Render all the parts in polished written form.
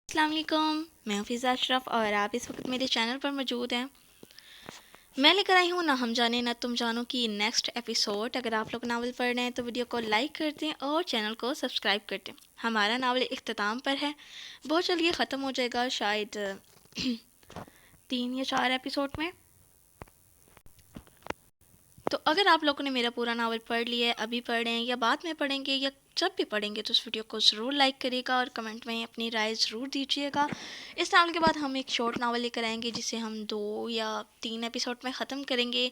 अस्सलाम वालेकुम, मैं फ़िज़ा अशरफ और आप इस वक्त मेरे चैनल पर मौजूद हैं। मैं लेकर आई हूँ ना हम जाने ना तुम जानो की नेक्स्ट एपिसोड। अगर आप लोग नावल पढ़ रहे हैं तो वीडियो को लाइक कर दें और चैनल को सब्सक्राइब कर दें। हमारा नावल इख्तिताम पर है, बहुत जल्दी ख़त्म हो जाएगा, शायद 3 या 4 एपिसोड में। तो अगर आप लोगों ने मेरा पूरा नावल पढ़ लिया है, अभी पढ़ रहे हैं या बाद में पढ़ेंगे या जब भी पढ़ेंगे, तो इस वीडियो को ज़रूर लाइक करिएगा और कमेंट में अपनी राय ज़रूर दीजिएगा। इस नावल के बाद हम एक शॉर्ट नावल लेकर आएंगे जिसे हम 2 या 3 एपिसोड में ख़त्म करेंगे।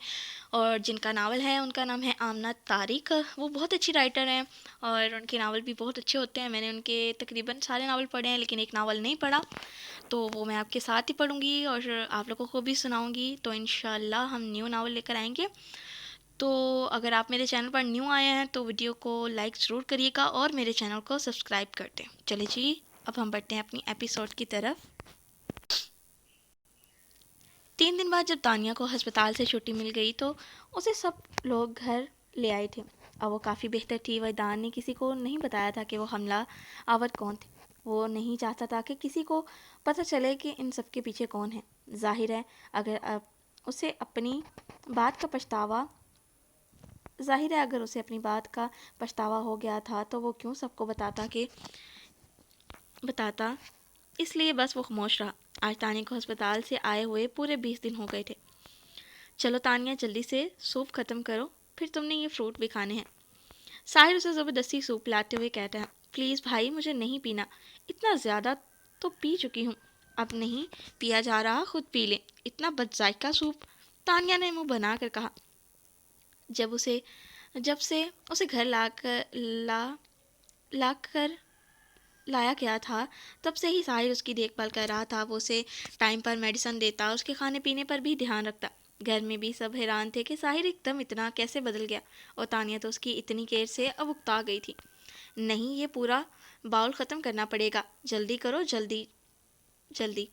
और जिनका नावल है उनका नाम है आमना तारिक। वो बहुत अच्छी राइटर हैं और उनके नावल भी बहुत अच्छे होते हैं। मैंने उनके तकरीबन सारे नावल पढ़े हैं, लेकिन एक नावल नहीं पढ़ा, तो वो मैं आपके साथ ही पढ़ूँगी और आप लोगों को भी सुनाऊँगी। तो इंशाल्लाह हम न्यू नावल लेकर आएंगे। तो अगर आप मेरे चैनल पर न्यू आए हैं तो वीडियो को लाइक ज़रूर करिएगा और मेरे चैनल को सब्सक्राइब कर दें। चलिए जी, अब हम बढ़ते हैं अपनी एपिसोड की तरफ। 3 दिन बाद जब तानिया को अस्पताल से छुट्टी मिल गई तो उसे सब लोग घर ले आए थे। अब वो काफ़ी बेहतर थी। वैदान ने किसी को नहीं बताया था कि वो हमला आवर कौन थे। वो नहीं चाहता था कि किसी को पता चले कि इन सब के पीछे कौन है। जाहिर है अगर उसे अपनी बात का पछतावा ज़ाहिर है अगर उसे अपनी बात का पछतावा हो गया था तो वो क्यों सबको बताता। इसलिए बस वो खामोश रहा। आज तानिया को अस्पताल से आए हुए पूरे 20 दिन हो गए थे। चलो तानिया, जल्दी से सूप ख़त्म करो, फिर तुमने ये फ्रूट भी खाने हैं। साहिर उसे ज़बरदस्ती सूप पिलाते हुए कहता है, प्लीज़ भाई, मुझे नहीं पीना, इतना ज़्यादा तो पी चुकी हूँ, अब नहीं पिया जा रहा, खुद पी ले, इतना बदजायका सूप। तानिया ने मुँह बनाकर कहा। जब से उसे घर लाकर लाया गया था, तब से ही साहिर उसकी देखभाल कर रहा था। वो उसे टाइम पर मेडिसिन देता, उसके खाने पीने पर भी ध्यान रखता। घर में भी सब हैरान थे कि साहिर एकदम इतना कैसे बदल गया, और तानिया तो उसकी इतनी केयर से अब उकता गई थी। नहीं, ये पूरा बाउल ख़त्म करना पड़ेगा, जल्दी करो, जल्दी जल्दी।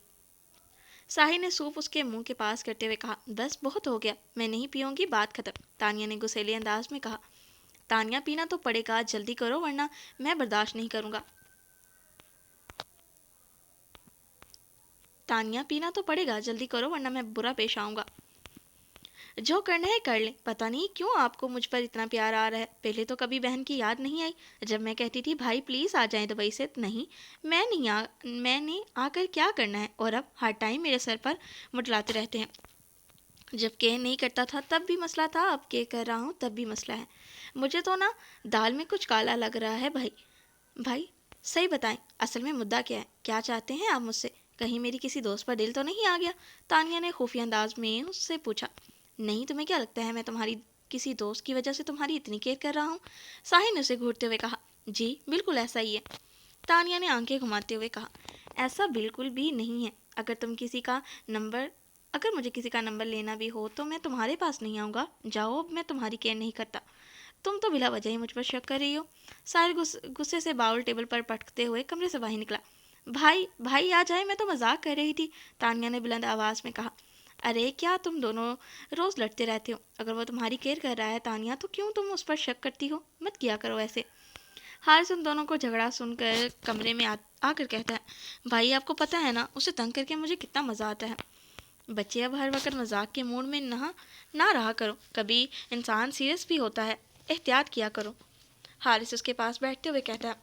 साहिर ने सूप उसके मुंह के पास करते हुए कहा, बस बहुत हो गया, मैं नहीं पीऊँगी, बात ख़त्म। तानिया ने गुस्सैले अंदाज में कहा। तानिया, पीना तो पड़ेगा, जल्दी करो वरना मैं बर्दाश्त नहीं करूँगा। तानिया, पीना तो पड़ेगा, जल्दी करो वरना मैं बुरा पेश आऊँगा। जो करना है कर ले, पता नहीं क्यों आपको मुझ पर इतना प्यार आ रहा है। पहले तो कभी बहन की याद नहीं आई, जब मैं कहती थी भाई प्लीज़ आ जाएं दुबई से। नहीं, मैंने आकर क्या करना है, और अब हर टाइम मेरे सर पर मुटलाते रहते हैं। जब कह नहीं करता था तब भी मसला था, अब कह कर रहा हूँ तब भी मसला है। मुझे तो ना दाल में कुछ काला लग रहा है। भाई भाई सही बताएं, असल में मुद्दा क्या है, क्या चाहते हैं आप मुझसे? कहीं मेरी किसी दोस्त पर दिल तो नहीं आ गया? तानिया ने खुफिया अंदाज में उससे पूछा। नहीं, तुम्हें क्या लगता है मैं तुम्हारी किसी दोस्त की वजह से तुम्हारी इतनी केयर कर रहा हूँ? साहिल ने उसे घूरते हुए कहा। जी बिल्कुल ऐसा ही है, तानिया ने आंखें घुमाते हुए कहा। ऐसा बिल्कुल भी नहीं है। अगर मुझे किसी का नंबर लेना भी हो तो मैं तुम्हारे पास नहीं आऊँगा। जाओ, अब मैं तुम्हारी केयर नहीं करता। तुम तो बिला वजह ही मुझ पर शक कर रही हो। साहिल गुस्से से बाउल टेबल पर पटकते हुए कमरे से बाहर निकला। भाई भाई आ जाए, मैं तो मजाक कर रही थी, तानिया ने बुलंद आवाज़ में कहा। अरे क्या तुम दोनों रोज़ लड़ते रहते हो? अगर वो तुम्हारी केयर कर रहा है तानिया, तो क्यों तुम उस पर शक करती हो? मत किया करो ऐसे। हारिस उन दोनों को झगड़ा सुनकर कमरे में आकर कहता है, भाई आपको पता है ना उसे तंग करके मुझे कितना मज़ा आता है। बच्चे, अब हर वक्त मजाक के मूड में ना रहा करो, कभी इंसान सीरियस भी होता है, एहतियात किया करो। हारिस उसके पास बैठते हुए कहता है,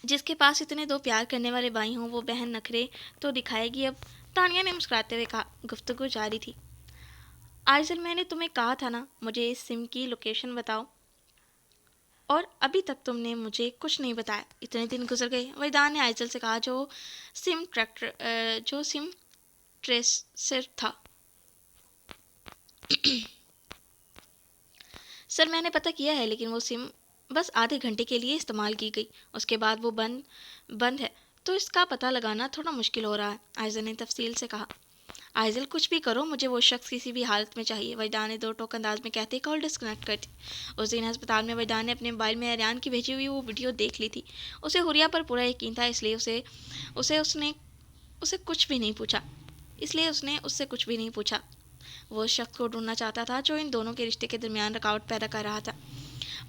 जिसके पास इतने दो प्यार करने वाले भाई हों वो बहन नखरे तो दिखाएगी अब। तानिया ने मुस्कुराते हुए कहा। गुफ्तगू जारी थी। आइजल, मैंने तुम्हें कहा था ना मुझे इस सिम की लोकेशन बताओ, और अभी तक तुमने मुझे कुछ नहीं बताया। इतने दिन गुजर गए। वैदान ने आइजल से कहा, जो सिम ट्रेसर था। सर, मैंने पता किया है, लेकिन वो सिम बस आधे घंटे के लिए इस्तेमाल की गई, उसके बाद वो बंद है, तो इसका पता लगाना थोड़ा मुश्किल हो रहा है, आइजल ने तफसील से कहा। आइजल, कुछ भी करो, मुझे वो शख्स किसी भी हालत में चाहिए, वैदान ने दो टोक अंदाज में कहते कॉल डिस्कनेक्ट कर दी। उस दिन अस्पताल में वैदान ने अपने मोबाइल में अरियान की भेजी हुई वो वीडियो देख ली थी। उसे हुरिया पर पूरा यकीन था, इसलिए उसने उसे कुछ भी नहीं पूछा इसलिए उसने उससे कुछ भी नहीं पूछा। वो उस शख्स को ढूंढना चाहता था जो इन दोनों के रिश्ते के दरमियान रुकावट पैदा कर रहा था।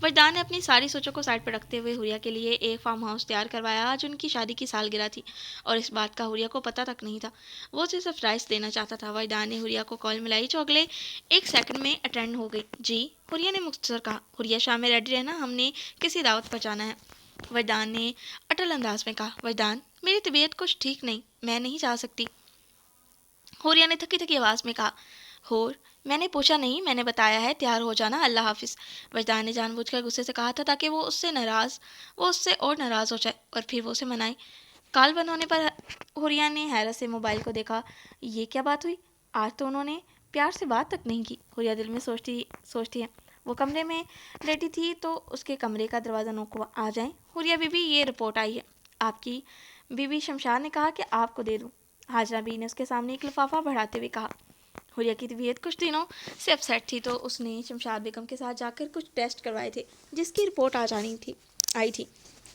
वरदान ने अपनी सारी सोचों को साइड पर रखते हुए हुरिया के लिए एक फार्म हाउस तैयार करवाया। आज उनकी शादी की सालगिरह थी और इस बात का हुरिया को पता तक नहीं था। वो उसे सरप्राइज देना चाहता था। वरदान ने हुरिया को कॉल मिलाई जो अगले 1 सेकंड में अटेंड हो गई। जी, हुरिया ने मुख्तसर कहा। हुरिया, शाम में रेडी रहना, हमने किसी दावत पर जाना है। वरदान ने अटल अंदाज में कहा। वरदान, मेरी तबीयत कुछ ठीक नहीं, मैं नहीं जा सकती। हुरिया ने थकी थकी आवाज़ में कहा। होर, मैंने पूछा नहीं, मैंने बताया है, तैयार हो जाना, अल्लाह हाफिज। वजदान ने जानबूझकर गुस्से से कहा था ताकि वो उससे और नाराज़ हो जाए और फिर वो उसे मनाए। कॉल बंद होने पर हुरिया ने हैरत से मोबाइल को देखा। ये क्या बात हुई? आज तो उन्होंने प्यार से बात तक नहीं की। हुरिया दिल में सोचती सोचती है। वो कमरे में लेटी थी तो उसके कमरे का दरवाज़ा नोक हुआ। आ जाएं। हुरिया बीबी, ये रिपोर्ट आई है। आपकी बीबी शमशाद ने कहा कि आपको दे दूं। हाजरा बी ने उसके सामने एक लिफाफा बढ़ाते हुए कहा। हुरिया की तबीयत कुछ दिनों से अपसेट थी तो उसने शमशाद बेगम के साथ जाकर कुछ टेस्ट करवाए थे जिसकी रिपोर्ट आज आई थी।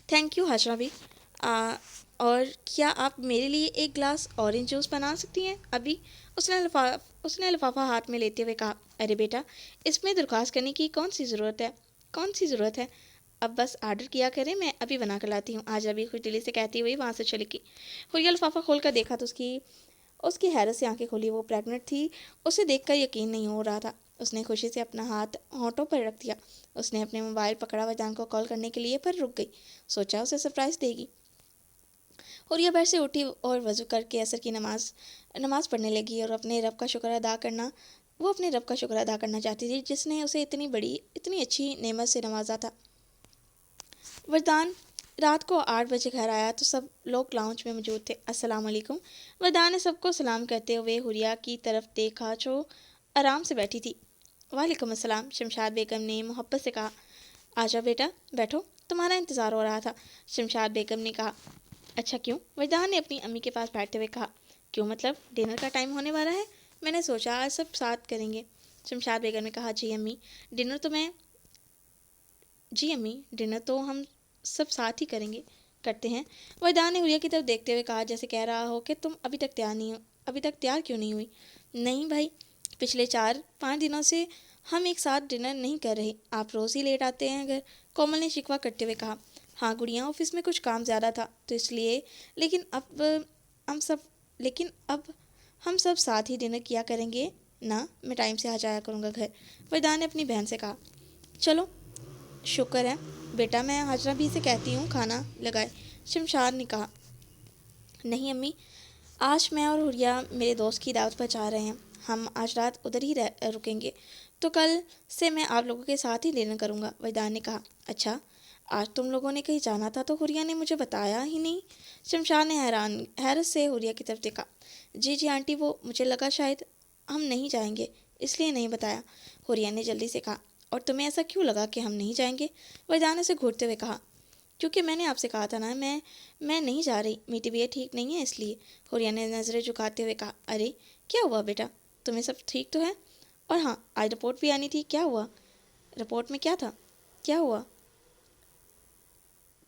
Thank you Hajra Bi. और क्या आप मेरे लिए एक गिलास ऑरेंज जूस बना सकती हैं अभी? उसने लिफाफा हाथ में लेते हुए कहा। अरे बेटा, इसमें दरख्वास्त करने की कौन सी ज़रूरत है? अब बस आर्डर किया करें, मैं अभी बना कर लाती हूँ। आज अभी खुश दिली से कहती हुई वहाँ से चली गई। हुरिया लिफाफा खोल कर देखा तो उसकी हैरत से आंखें खोली। वो प्रेग्नेंट थी। उसे देखकर यकीन नहीं हो रहा था। उसने खुशी से अपना हाथ होंठों पर रख दिया। उसने अपने मोबाइल पकड़ा, वरदान को कॉल करने के लिए, पर रुक गई। सोचा उसे सरप्राइज देगी। हुरिया बेड से उठी और वजू करके असर की नमाज पढ़ने लगी और अपने रब का शुक्र अदा करना चाहती थी जिसने उसे इतनी अच्छी नेमत से नवाजा था। वरदान रात को 8 बजे घर आया तो सब लोग लाउंज में मौजूद थे। अस्सलाम वालेकुम। वरदान ने सबको सलाम करते हुए हुरिया की तरफ देखा जो आराम से बैठी थी। वालेकुम अस्सलाम, शमशाद बेगम ने मोहब्बत से कहा। आजा बेटा, बैठो, तुम्हारा इंतज़ार हो रहा था। शमशाद बेगम ने कहा। अच्छा, क्यों? वरदान ने अपनी अम्मी के पास बैठते हुए कहा। क्यों मतलब? डिनर का टाइम होने वाला है, मैंने सोचा आज सब साथ करेंगे। शमशाद बेगम ने कहा। जी अम्मी, डिनर तो हम सब साथ ही करते हैं। वरदान ने हुरिया की तरफ देखते हुए कहा जैसे कह रहा हो कि तुम अभी तक तैयार क्यों नहीं हुई? नहीं भाई, पिछले 4-5 दिनों से हम एक साथ डिनर नहीं कर रहे, आप रोज़ ही लेट आते हैं घर। कोमल ने शिकवा करते हुए कहा। हाँ गुड़िया, ऑफिस में कुछ काम ज़्यादा था तो इसलिए, लेकिन अब हम सब साथ ही डिनर किया करेंगे ना। मैं टाइम से आ जाया करूँगा घर। वरदान ने अपनी बहन से कहा। चलो, शुक्र है बेटा, मैं हाजरा भी से कहती हूँ खाना लगाए। शमशाद ने कहा। नहीं अम्मी, आज मैं और हुरिया मेरे दोस्त की दावत पर जा रहे हैं। हम आज रात उधर ही रुकेंगे तो कल से मैं आप लोगों के साथ ही डिनर करूँगा। वरदान ने कहा। अच्छा, आज तुम लोगों ने कहीं जाना था तो हुरिया ने मुझे बताया ही नहीं। शमशाद ने हैरत से हुरिया की तरफ देखा। जी आंटी, वो मुझे लगा शायद हम नहीं जाएंगे इसलिए नहीं बताया। हुरिया ने जल्दी से कहा। और तुम्हें ऐसा क्यों लगा कि हम नहीं जाएंगे? वरदान से घूरते हुए कहा। क्योंकि मैंने आपसे कहा था ना, मैं नहीं जा रही, मेरी तबीयत ठीक नहीं है इसलिए। हुरिया ने नज़रें झुकाते हुए कहा। अरे क्या हुआ बेटा, तुम्हें सब ठीक तो है? और हाँ, आज रिपोर्ट भी आनी थी, क्या हुआ? रिपोर्ट में क्या था? क्या हुआ?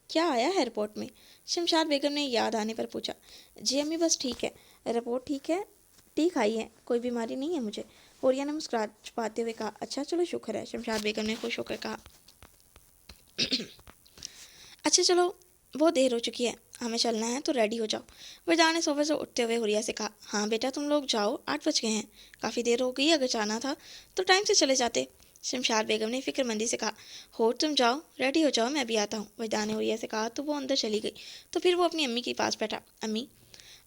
क्या आया है रिपोर्ट में? शमशाद बेगम ने याद आने पर पूछा। जी अम्मी, बस ठीक है, रिपोर्ट ठीक आई है, कोई बीमारी नहीं है मुझे। हुरिया ने मुस्कुरा छुपाते हुए कहा। अच्छा चलो, शुक्र है। शमशाद बेगम ने खुश होकर कहा। अच्छा चलो, बहुत देर हो चुकी है, हमें चलना है तो रेडी हो जाओ। वरदान ने सोफे से उठते हुए हुरिया से कहा। हाँ बेटा, तुम लोग जाओ, 8 बज गए हैं, काफ़ी देर हो गई, अगर जाना था तो टाइम से चले जाते। शमशाद बेगम ने फिक्रमंदी से कहा। हो, तुम जाओ, रेडी हो जाओ, मैं भी आता हूँ। वरदान ने हुरिया से कहा तो वो अंदर चली गई। तो फिर वो अपनी अम्मी के पास बैठा। अम्मी,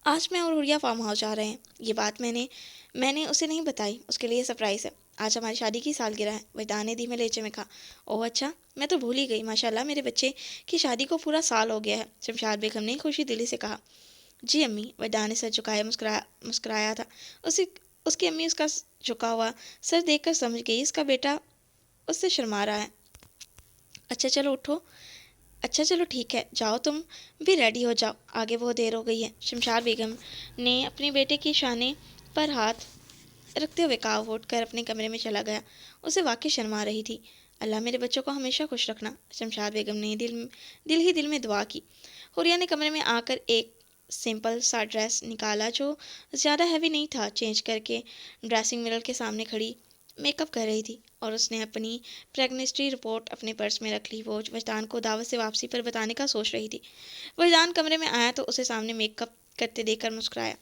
आज मैं और हुरिया फार्म हाउस जा रहे हैं। ये बात मैंने उसे नहीं बताई, उसके लिए सरप्राइज़ है। आज हमारी शादी की सालगिरह है। वरदान ने धीमे लहजे में कहा। ओह अच्छा, मैं तो भूल ही गई, माशाल्लाह मेरे बच्चे की शादी को पूरा साल हो गया है। शमशाद बेगम ने खुशी दिली से कहा। जी अम्मी। वरदान ने सर झुकाया मुस्कुराया था। उसकी अम्मी उसका झुका हुआ सर देखकर समझ गई इसका बेटा उससे शर्मा रहा है। अच्छा चलो ठीक है, जाओ, तुम भी रेडी हो जाओ, आगे बहुत देर हो गई है। शमशाद बेगम ने अपने बेटे की शाने पर हाथ रखते हुए कहा। वो उठकर अपने कमरे में चला गया। उसे वाकई शर्मा रही थी। अल्लाह मेरे बच्चों को हमेशा खुश रखना। शमशाद बेगम ने दिल में दुआ की। हुरिया ने कमरे में आकर एक सिंपल सा ड्रेस निकाला जो ज़्यादा हैवी नहीं था। चेंज करके ड्रेसिंग मिरर के सामने खड़ी मेकअप कर रही थी और उसने अपनी प्रेगनेंसी रिपोर्ट अपने पर्स में रख ली। वो वजदान को दावत से वापसी पर बताने का सोच रही थी। वजदान कमरे में आया तो उसे सामने मेकअप करते देखकर मुस्कुराया।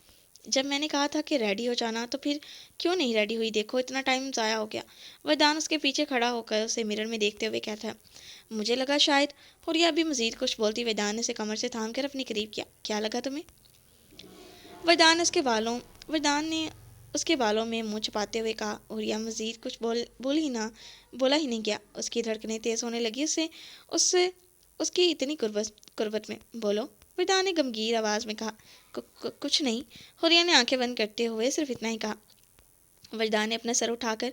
जब मैंने कहा था कि रेडी हो जाना तो फिर क्यों नहीं रेडी हुई, देखो इतना टाइम ज़ाया हो गया। वरदान उसके पीछे खड़ा होकर उसे मिरर में देखते हुए कहता है। मुझे लगा शायद। और यह अभी मजीद कुछ बोलती वरदान ने उसे कमर से थाम कर अपने करीब किया। क्या लगा तुम्हें? वरदान ने उसके बालों में मुंह छुपाते हुए कहा। और यह मजीद कुछ बोला ही नहीं गया। उसकी धड़कनें तेज होने लगी उससे उससे उसकी इतनी कुर्बत में। बोलो, वरदान ने गमगीन आवाज़ में कहा। कुछ नहीं। हुरिया ने आंखें बंद करते हुए सिर्फ इतना ही कहा। वरदान ने अपना सर उठाकर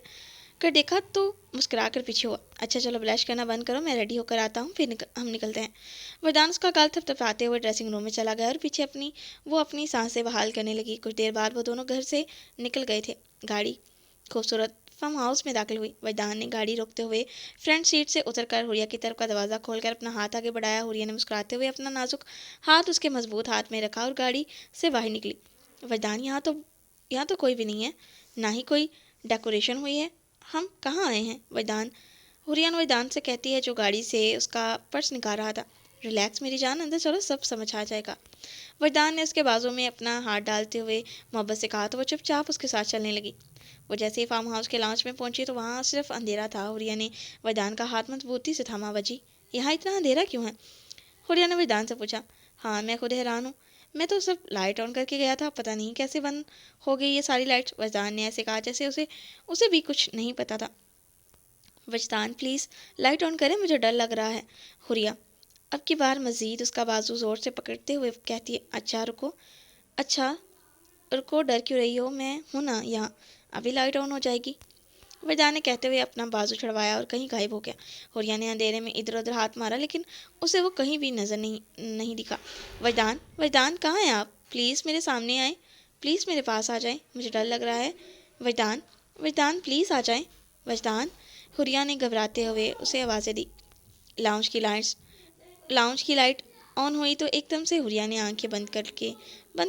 देखा तो मुस्कुरा कर पीछे हुआ। अच्छा चलो ब्लश करना बंद करो, मैं रेडी होकर आता हूँ, फिर हम निकलते हैं। वरदान उसका गाल थपथपाते हुए ड्रेसिंग रूम में चला गया और पीछे अपनी सांसें बहाल करने लगी। कुछ देर बाद वो दोनों घर से निकल गए थे। गाड़ी खूबसूरत फार्म हाउस में दाखिल हुई। वरदान ने गाड़ी रोकते हुए फ्रंट सीट से उतरकर हुरिया की तरफ का दरवाज़ा खोलकर अपना हाथ आगे बढ़ाया। हुरिया ने मुस्कुराते हुए अपना नाजुक हाथ उसके मजबूत हाथ में रखा और गाड़ी से बाहर निकली। वरदान, यहाँ तो कोई भी नहीं है, ना ही कोई डेकोरेशन हुई है। हम कहाँ आए हैं? हुरियान वरदान से कहती है जो गाड़ी से उसका पर्स निकाल रहा था। रिलैक्स मेरी जान, अंदर चलो, सब समझ आ जाएगा। वरदान ने उसके बाजू में अपना हाथ डालते हुए मोहब्बत से कहा तो वो चुपचाप उसके साथ चलने लगी। वो जैसे ही फार्म हाउस के लॉन्च में पहुंची तो वहाँ सिर्फ अंधेरा था। हुरिया ने वरदान का हाथ मजबूती से थामा। वजी, यहाँ इतना अंधेरा क्यों है? हुरिया ने वरदान से पूछा। हाँ, मैं खुद हैरान हूँ। मैं तो सब लाइट ऑन करके गया था, पता नहीं कैसे बंद हो गई ये सारी लाइट्स। वरदान ने ऐसे कहा जैसे उसे भी कुछ नहीं पता था। वजदान, प्लीज़ लाइट ऑन करें, मुझे डर लग रहा है। हुरिया अब की बार मज़ीद उसका बाजू ज़ोर से पकड़ते हुए कहती है। अच्छा रुको, डर क्यों रही हो? मैं हूँ ना यहाँ, अभी लाइट ऑन हो जाएगी। वरदान ने कहते हुए अपना बाजू छुड़वाया और कहीं गायब हो गया। हुरिया ने अंधेरे में इधर उधर हाथ मारा लेकिन उसे वो कहीं भी नजर नहीं दिखा। वरदान कहाँ हैं आप? प्लीज़ मेरे सामने आए, प्लीज़ मेरे पास आ जाएं, मुझे डर लग रहा है। वरदान वरदान प्लीज़ आ जाएं। वरदान, हुरिया ने घबराते हुए उसे आवाज़ें दी। लाउंज की लाइट ऑन हुई तो एकदम से हुरिया ने आंखें बंद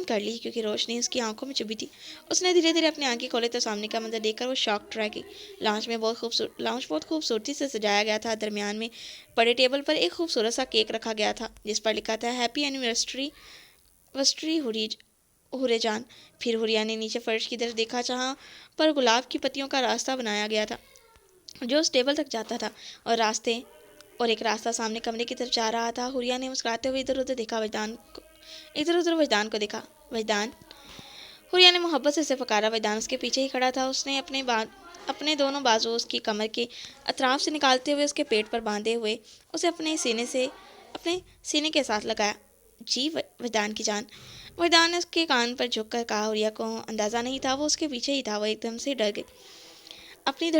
कर ली क्योंकि रोशनी उसकी आंखों में चुभी थी। उसने धीरे धीरे अपनी आंखें खोले तो सामने का मंजर देखकर वो शॉक्ड रह गई। लाउंज बहुत खूबसूरती से सजाया गया था। दरमियान में बड़े टेबल पर एक खूबसूरत सा केक रखा गया था जिस पर लिखा था हैप्पी एनिवर्सरी हुरेजान। फिर हुरिया ने नीचे फर्श की तरफ देखा जहाँ पर गुलाब की पत्तियों का रास्ता बनाया गया था जो उस टेबल तक जाता था और एक रास्ता सामने कमरे की तरफ जा रहा था। हुरिया ने मुस्कुराते हुए इधर उधर वजदान को देखा। वजदान, हुरिया ने मोहब्बत से उसे पुकारा। वजदान उसके पीछे ही खड़ा था। उसने अपने दोनों बाजू उसकी कमर के अतराफ से निकालते हुए उसके पेट पर बांधे हुए उसे अपने सीने के साथ लगाया। जी वजदान की जान। वजदान ने उसके कान पर झुककर कहा। हुरिया को अंदाज़ा नहीं था वो उसके पीछे ही था। वो एकदम से डर गई। अपनी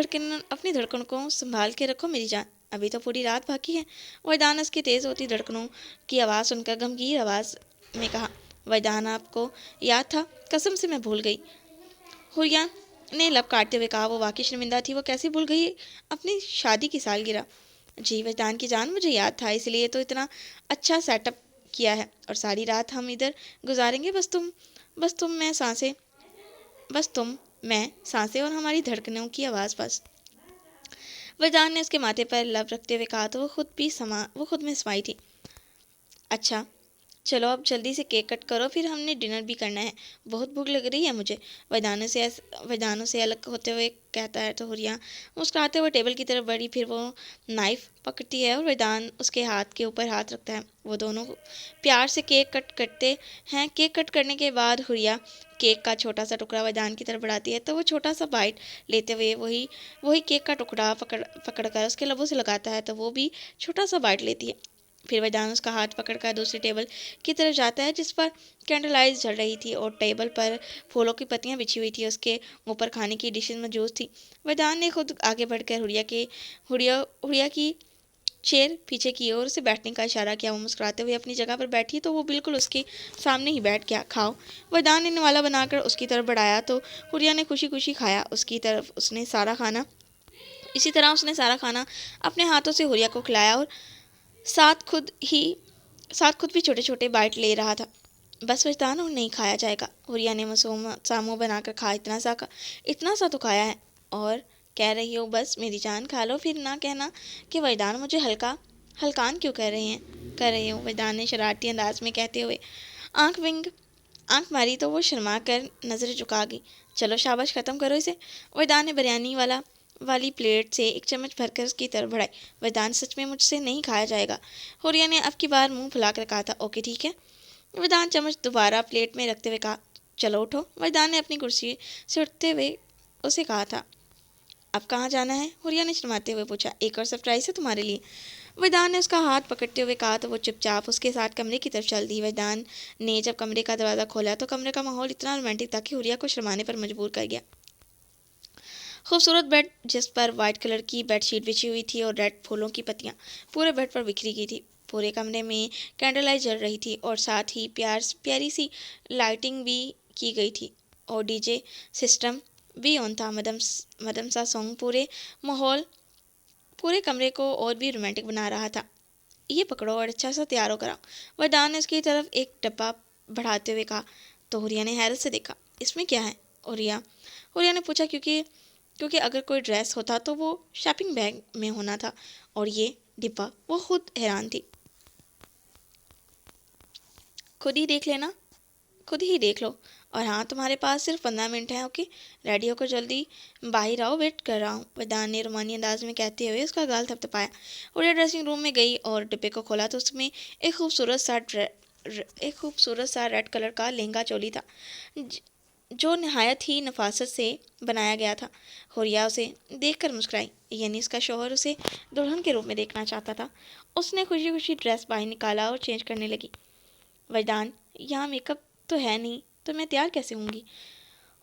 धड़कन को संभाल के रखो मेरी जान, अभी तो पूरी रात बाकी है। वरदान उसकी तेज़ होती धड़कनों की आवाज़ सुनकर गमगीन आवाज़ में कहा। वरदान, आपको याद था? कसम से मैं भूल गई। हुरिया ने लब काटते हुए कहा। वो वाकई शर्मिंदा थी। वो कैसे भूल गई अपनी शादी की सालगिरह? जी वरदान की जान, मुझे याद था, इसलिए तो इतना अच्छा सेटअप किया है और सारी रात हम इधर गुजारेंगे। बस तुम मैं सांसें और हमारी धड़कनों की आवाज़ बस। वरदान ने उसके माथे पर लब रखते हुए कहा तो वो खुद में समाई थी। अच्छा चलो अब जल्दी से केक कट करो, फिर हमने डिनर भी करना है, बहुत भूख लग रही है मुझे। वरदानों से अलग होते हुए कहता है तो हुरिया मुस्कुराते हुए टेबल की तरफ बढ़ी। फिर वो नाइफ पकड़ती है और वरदान उसके हाथ के ऊपर हाथ रखता है। वो दोनों प्यार से केक कट करते हैं। केक कट करने के बाद हुरिया केक का छोटा सा टुकड़ा वरदान की तरफ बढ़ाती है तो वो छोटा सा बाइट लेते हुए वही केक का टुकड़ा पकड़ कर उसके लबों से लगाता है तो वो भी छोटा सा बाइट लेती है। फिर वरदान उसका हाथ पकड़कर दूसरी टेबल की तरफ जाता है जिस पर कैंडल लाइट जल रही थी और टेबल पर फूलों की पत्तियां बिछी हुई थी। उसके ऊपर खाने की डिशेज मौजूद थी। वरदान ने खुद आगे बढ़कर हुरिया की चेयर पीछे की ओर उसे बैठने का इशारा किया। वो मुस्कुराते हुए अपनी जगह पर बैठी तो वो बिल्कुल उसके सामने ही बैठ गया। खाओ। वरदान ने निवाला बनाकर उसकी तरफ बढ़ाया तो हुरिया ने खुशी खुशी खाया। इसी तरह उसने सारा खाना अपने हाथों से हुरिया को खिलाया और साथ खुद भी छोटे छोटे बाइट ले रहा था। बस वरदान, और नहीं खाया जाएगा। हुरिया ने मासूम सा मुंह बनाकर कहा। इतना सा तो खाया है। और कह रही हो बस मेरी जान खा लो, फिर ना कहना कि वरदान मुझे हल्कान क्यों कर रहे हो, वरदान ने शरारती अंदाज में कहते हुए आंख मारी तो वो शर्मा कर नजर झुका गई। चलो शाबाश, खत्म करो इसे। वरदान ने बिरयानी वाली प्लेट से एक चम्मच भरकर उसकी तरफ बढ़ाई। वरदान, सच में मुझसे नहीं खाया जाएगा। हुरिया ने अब की बार मुंह फुलाकर कहा था। ओके ठीक है। वरदान चम्मच दोबारा प्लेट में रखते हुए कहा। चलो उठो। वरदान ने अपनी कुर्सी से उठते हुए उसे कहा था। अब कहाँ जाना है? हुरिया ने शर्माते हुए पूछा। एक और सरप्राइज है तुम्हारे लिए। वरदान ने उसका हाथ पकड़ते हुए कहा तो वो चुपचाप उसके साथ कमरे की तरफ चल दी। वरदान ने जब कमरे का दरवाज़ा खोला तो कमरे का माहौल इतना रोमांटिक था कि हुरिया को शर्माने पर मजबूर कर गया। खूबसूरत बेड जिस पर वाइट कलर की बेडशीट बिछी हुई थी और रेड फूलों की पत्तियां पूरे बेड पर बिखरी गई थी। पूरे कमरे में कैंडल लाइट जल रही थी और साथ ही प्यारी सी लाइटिंग भी की गई थी और डीजे सिस्टम भी ऑन था। मदम सा सॉन्ग पूरे कमरे को और भी रोमांटिक बना रहा था। ये पकड़ो और अच्छा सा तैयार हो कराओ। वरदान ने उसकी तरफ एक डब्बा बढ़ाते हुए कहा। तो हुरिया ने हैरत से देखा। इसमें क्या है? हुरिया ने पूछा, क्योंकि अगर कोई ड्रेस होता तो वो शॉपिंग बैग में होना था और ये डिब्बा। वो खुद हैरान थी। खुद ही देख लो। और हाँ, तुम्हारे पास सिर्फ 15 मिनट हैं। ओके, रेडी होकर जल्दी बाहर आओ, वेट कर रहा हूँ, वरदान ने रोमानी अंदाज में कहते हुए उसका गाल थपथपाया। उड़िया ड्रेसिंग रूम में गई और डिब्बे को खोला तो उसमें एक खूबसूरत सा रेड कलर का लहंगा चोली था जो नहायत ही नफासत से बनाया गया था। हुरिया उसे देखकर मुस्कुराई, यानी उसका शौहर उसे दुल्हन के रूप में देखना चाहता था। उसने खुशी खुशी ड्रेस बाहर निकाला और चेंज करने लगी। वरदान, यहाँ मेकअप तो है नहीं, तो मैं तैयार कैसे होंगी?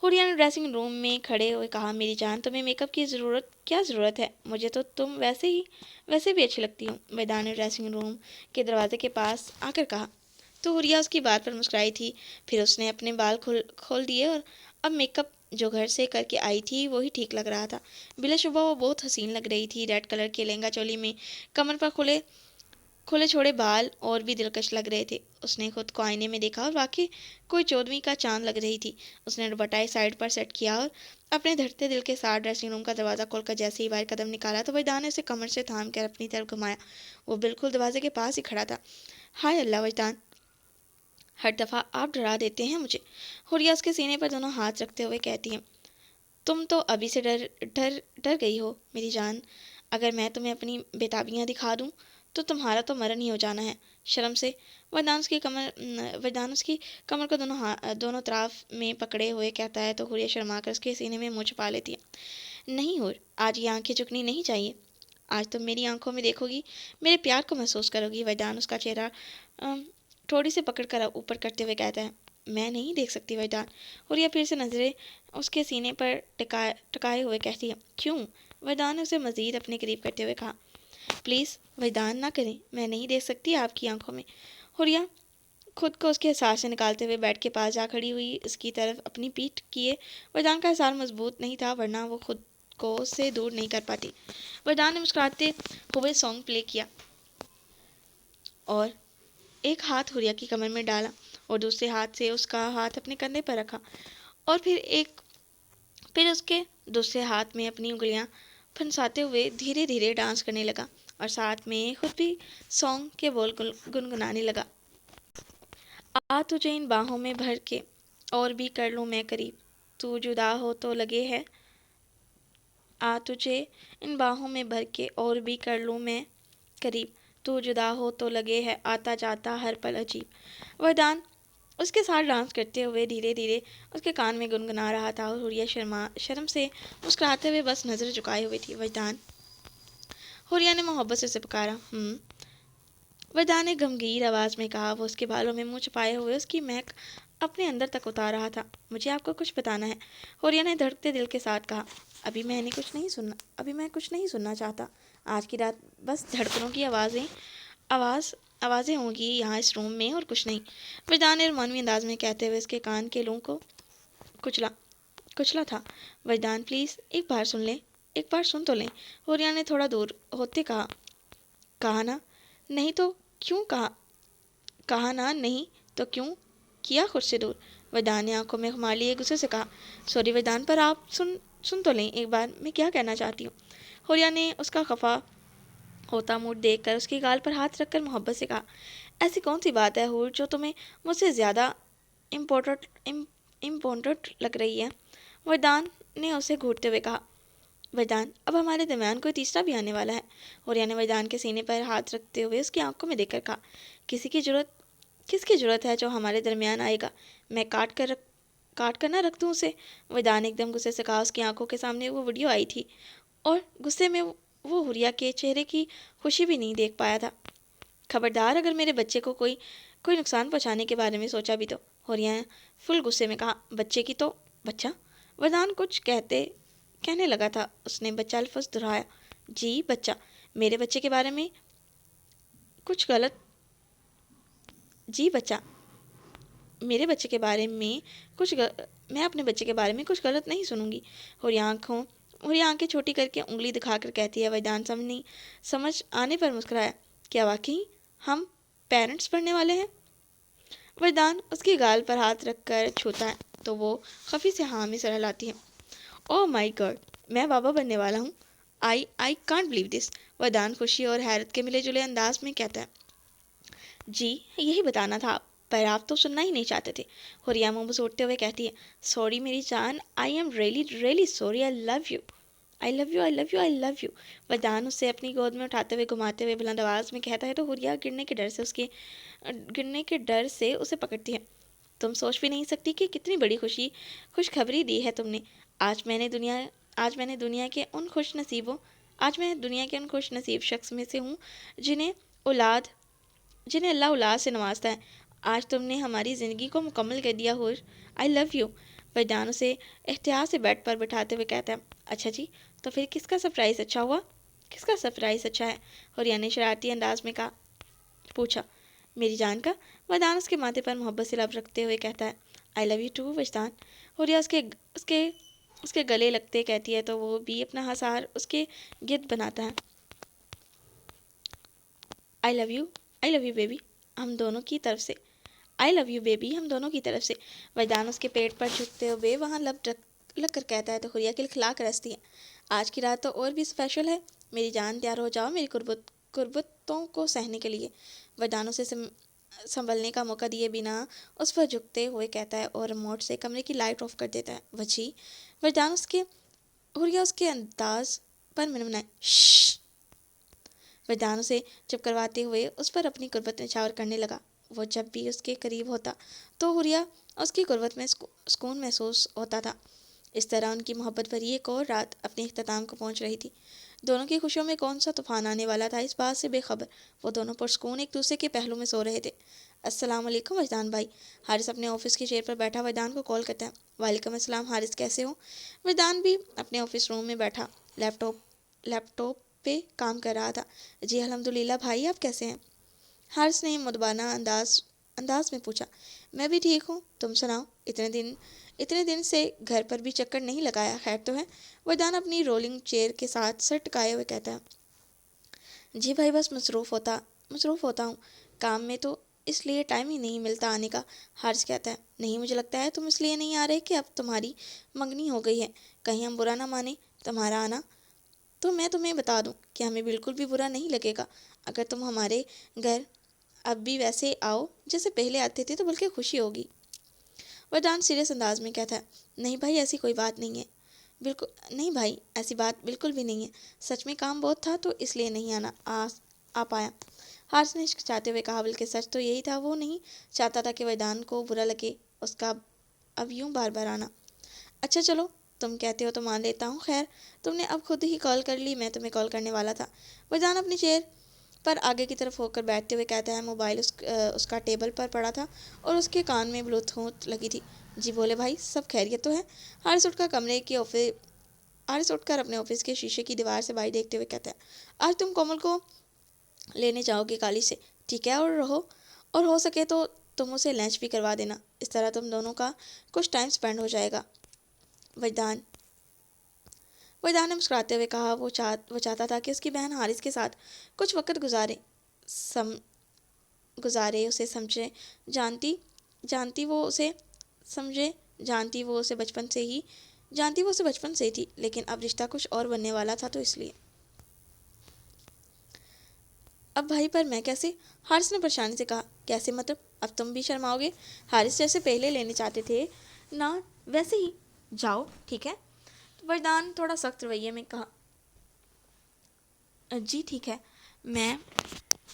हुरिया ने ड्रेसिंग रूम में खड़े हुए कहा। मेरी जान, तुम्हें मेकअप की क्या ज़रूरत है? मुझे तो तुम वैसे भी अच्छी लगती हो, वरदान ने ड्रेसिंग रूम के दरवाजे के पास आकर कहा। तो हुरिया उसकी बात पर मुस्कुराई थी। फिर उसने अपने बाल खोल दिए और अब मेकअप जो घर से करके आई थी वही ठीक लग रहा था। बिलाशुबा वो बहुत हसीन लग रही थी। रेड कलर के लहंगा चोली में कमर पर खुले छोड़े बाल और भी दिलकश लग रहे थे। उसने खुद को आईने में देखा और वाकई कोई 14वीं का चांद लग रही थी। उसने दुपट्टा साइड पर सेट किया और अपने धड़कते दिल के साथ ड्रेसिंग रूम का दरवाज़ा खोलकर जैसे ही बाहर कदम निकाला तो वरदान ने उसे कमर से थाम कर अपनी तरफ घुमाया। वो बिल्कुल दरवाजे के पास ही खड़ा था। हाय अल्लाह वरदान, हर दफ़ा आप डरा देते हैं मुझे। हुरिया उसके सीने पर दोनों हाथ रखते हुए कहती है। तुम तो अभी से डर गई हो मेरी जान। अगर मैं तुम्हें अपनी बेताबियाँ दिखा दूँ तो तुम्हारा तो मरण ही हो जाना है शर्म से। वरदान उसकी कमर को दोनों तरफ में पकड़े हुए कहता है तो हुरिया शर्मा कर उसके सीने में मुँह छुपा लेती है। नहीं हुर, आज ये आंखें झुकनी नहीं चाहिए। आज तुम मेरी आंखों में देखोगी, मेरे प्यार को महसूस करोगी। वरदान उसका चेहरा थोड़ी से पकड़ कर ऊपर करते हुए कहता है। मैं नहीं देख सकती वरदान। हुरिया फिर से नजरें उसके सीने पर टकाए हुए कहती है। क्यों? वरदान ने उसे मजीद अपने करीब करते हुए कहा। प्लीज़ वरदान ना करें, मैं नहीं देख सकती आपकी आंखों में। हुरिया खुद को उसके एहसास से निकालते हुए बेड के पास जा खड़ी हुई, उसकी तरफ अपनी पीठ किए। वरदान का एहसास मजबूत नहीं था वरना वो खुद को उससे दूर नहीं कर पाती। वरदान ने मुस्कुराते हुए सॉन्ग प्ले किया और एक हाथ हुरिया की कमर में डाला और दूसरे हाथ से उसका हाथ अपने कंधे पर रखा और फिर उसके दूसरे हाथ में अपनी उंगलियां फंसाते हुए धीरे धीरे डांस करने लगा और साथ में खुद भी सॉन्ग के बोल गुनगुनाने लगा। आ तुझे इन बाहों में भर के और भी कर लूँ मैं करीब, तू जुदा हो तो लगे है। आ तुझे इन बाहों में भर के और भी कर लूँ मैं करीब, तू जुदा हो तो लगे है आता जाता हर पल अजीब। वरदान उसके साथ डांस करते हुए धीरे धीरे उसके कान में गुनगुना रहा था और हुरिया शर्म से मुस्कुराते हुए बस नज़र झुकाए हुए थी। वरदान, हुरिया ने मोहब्बत से उसे पुकारा। वरदान ने गमगीन आवाज़ में कहा। वो उसके बालों में मुंह छुपाए हुए उसकी महक अपने अंदर तक उतार रहा था। मुझे आपको कुछ बताना है, हुरिया ने धड़कते दिल के साथ कहा। अभी मैं कुछ नहीं सुनना चाहता। आज की रात बस धड़कनों की आवाज़ें होंगी यहाँ इस रूम में और कुछ नहीं। वरदान ने रोमानवी अंदाज में कहते हुए उसके कान के लूं को कुचला था। वरदान प्लीज़ एक बार सुन तो लें, हुरिया ने थोड़ा दूर होते कहा ना नहीं तो क्यों? कहा ना नहीं तो क्यों? किया खुद से दूर। वरदान ने आंखों में घुमा लिए गुस्से से कहा, सॉरी वरदान, पर आप सुन सुन तो लें एक बार मैं क्या कहना चाहती हूँ। हुरिया ने उसका खफा होता मूड देखकर उसकी गाल पर हाथ रखकर मोहब्बत से कहा, ऐसी कौन सी बात है हुर जो तुम्हें मुझसे ज़्यादा इम्पोर्टेंट इम्पोर्टेंट लग रही है। वरदान ने उसे घूरते हुए कहा, वरदान अब हमारे दरमियान कोई तीसरा भी आने वाला है। हुरिया ने वरदान के सीने पर हाथ रखते हुए उसकी आंखों में देखकर कहा, किसकी जरूरत है जो हमारे दरमियान आएगा। मैं काट कर ना रख दूँ उसे। वरदान एकदम गुस्से से कहा। उसकी आंखों के सामने वो वीडियो आई थी और गुस्से में वो हुरिया के चेहरे की खुशी भी नहीं देख पाया था। खबरदार अगर मेरे बच्चे को कोई कोई नुकसान पहुंचाने के बारे में सोचा भी तो। हुरिया ने फुल गुस्से में कहा, बच्चे की तो बच्चा। वरदान कुछ कहने लगा था, उसने बच्चा अल्फज दोहराया। जी बच्चा, मेरे बच्चे के बारे में कुछ गलत जी बच्चा, मेरे बच्चे के बारे में मैं अपने बच्चे के बारे में कुछ गलत नहीं सुनूंगी। हुरिया आंखें छोटी करके उंगली दिखाकर कहती है। वरदान समझ आने पर मुस्कुराया, क्या वाकई हम पेरेंट्स पढ़ने वाले हैं। वरदान उसकी गाल पर हाथ रखकर छूता है तो वो खफी से हामी सर हिलाती है। ओह माय गॉड, मैं बाबा बनने वाला हूँ। I can't believe this. वरदान खुशी और हैरत के मिले जुले अंदाज में कहता है, जी यही बताना था पर आप तो सुनना ही नहीं चाहते थे। हुरिया मुंह मसोड़ते हुए कहती है, सॉरी मेरी जान, I am really really sorry, I love you I love you I love you I love you. वरदान उसे अपनी गोद में उठाते हुए घुमाते हुए बुलंद आवाज़ में कहता है तो हुरिया गिरने के डर से उसे पकड़ती है। तुम सोच भी नहीं सकती कि कितनी बड़ी खुशखबरी दी है तुमने। आज मैंने दुनिया के उन खुश नसीब शख्स में से हूँ जिन्हें अल्लाह औलाद से नवाजता है। आज तुमने हमारी ज़िंदगी को मुकम्मल कर दिया हुर, आई लव यू। वरदान उसे एहतियात से बेड पर बिठाते हुए कहता है, अच्छा जी, तो फिर किसका सरप्राइज़ अच्छा हुआ? किसका सरप्राइज़ अच्छा है? हुरिया ने शरारती अंदाज में पूछा, मेरी जान का। वरदान उसके माथे पर मोहब्बत से लब रखते हुए कहता है, I love you too Wajdan. Huriya उसके गले लगते कहती है तो वो भी अपना हसार उसके गिर्द बनाता है। आई लव यू बेबी हम दोनों की तरफ से। आई लव यू बेबी हम दोनों की तरफ से। वरदान उसके पेट पर झुकते हुए वहाँ लग कर कहता है तो हुरिया खिलखिला कर हंसती है। आज की रात तो और भी स्पेशल है। मेरी जान तैयार हो जाओ मेरी कुर्बतों को सहने के लिए। वरदान उसे संभलने का मौका दिए बिना उस पर झुकते हुए कहता है और रिमोट से कमरे की लाइट ऑफ कर देता है। वजी वरदान हुरिया उसके अंदाज पर मिनमनाए, वरदान उसे चुप करवाते हुए उस पर अपनी कुर्बत निछावर करने लगा। वो जब भी उसके करीब होता तो हुरिया उसकी कुर्बत में सुकून महसूस होता था। इस तरह उनकी मोहब्बत भरी एक और रात अपने इख्तिताम को पहुंच रही थी। दोनों की खुशियों में कौन सा तूफान आने वाला था इस बात से बेखबर वो दोनों पुरसुकून एक दूसरे के पहलू में सो रहे थे। अस्सलाम वालेकुम वजदान भाई। हारिस अपने ऑफिस की चेयर पर बैठा वजदान को कॉल करता है। वालेकुम अस्सलाम हारिस, कैसे हो? वजदान भी अपने ऑफिस रूम में बैठा लैपटॉप पे काम कर रहा था। जी अल्हम्दुलिल्लाह भाई, आप कैसे हैं? हारिस ने मुदबाना अंदाज में पूछा। मैं भी ठीक हूँ, तुम सुनाओ? इतने दिन से घर पर भी चक्कर नहीं लगाया, खैर तो है? वरदान अपनी रोलिंग चेयर के साथ सर टिकाए हुए कहता है। जी भाई बस मसरूफ़ होता हूँ काम में, तो इसलिए टाइम ही नहीं मिलता आने का। हारिस कहता है, नहीं मुझे लगता है तुम इसलिए नहीं आ रहे कि अब तुम्हारी मंगनी हो गई है, कहीं हम बुरा ना माने तुम्हारा आना। तो मैं तुम्हें बता दूं कि हमें बिल्कुल भी बुरा नहीं लगेगा अगर तुम हमारे घर अब भी वैसे आओ जैसे पहले आते थे, तो बल्कि खुशी होगी। वरदान सीरियस अंदाज में कहता है, नहीं भाई ऐसी कोई बात नहीं है। बिल्कुल नहीं भाई, ऐसी बात बिल्कुल भी नहीं है। सच में काम बहुत था तो इसलिए नहीं आ पाया। हारिस ने हिचकिचाते हुए कहा, बल्कि सच तो यही था, वो नहीं चाहता था कि वरदान को बुरा लगे उसका अब यूं बार बार आना। अच्छा चलो, तुम कहते हो तो मान लेता हूँ। खैर तुमने अब खुद ही कॉल कर ली, मैं तुम्हें कॉल करने वाला था। वरदान अपनी चेयर पर आगे की तरफ होकर बैठते हुए कहता है। मोबाइल उसका टेबल पर पड़ा था और उसके कान में ब्लूटूथ लगी थी। जी बोले भाई, सब खैरियत तो है? हारिस उठकर अपने ऑफिस के शीशे की दीवार से बाहर देखते हुए कहता है, आज तुम कोमल को लेने जाओगे कॉलेज से, ठीक है? और हो सके तो तुम उसे लंच भी करवा देना, इस तरह तुम दोनों का कुछ टाइम स्पेंड हो जाएगा। वरदान ने मुस्कुराते हुए कहा। वो चाहता था कि उसकी बहन हारिस के साथ कुछ वक्त गुजारे, उसे समझे, जानती जानती वो उसे समझे जानती वो उसे बचपन से ही जानती वो उसे बचपन से ही थी, लेकिन अब रिश्ता कुछ और बनने वाला था, तो इसलिए। अब भाई पर मैं कैसे? हारिस ने परेशानी से कहा। कैसे मतलब? अब तुम भी शर्माओगे? हारिस जैसे पहले लेने चाहते थे ना, वैसे ही। जाओ ठीक है, वरदान थोड़ा सख्त रवैये में कहा। जी ठीक है, मैं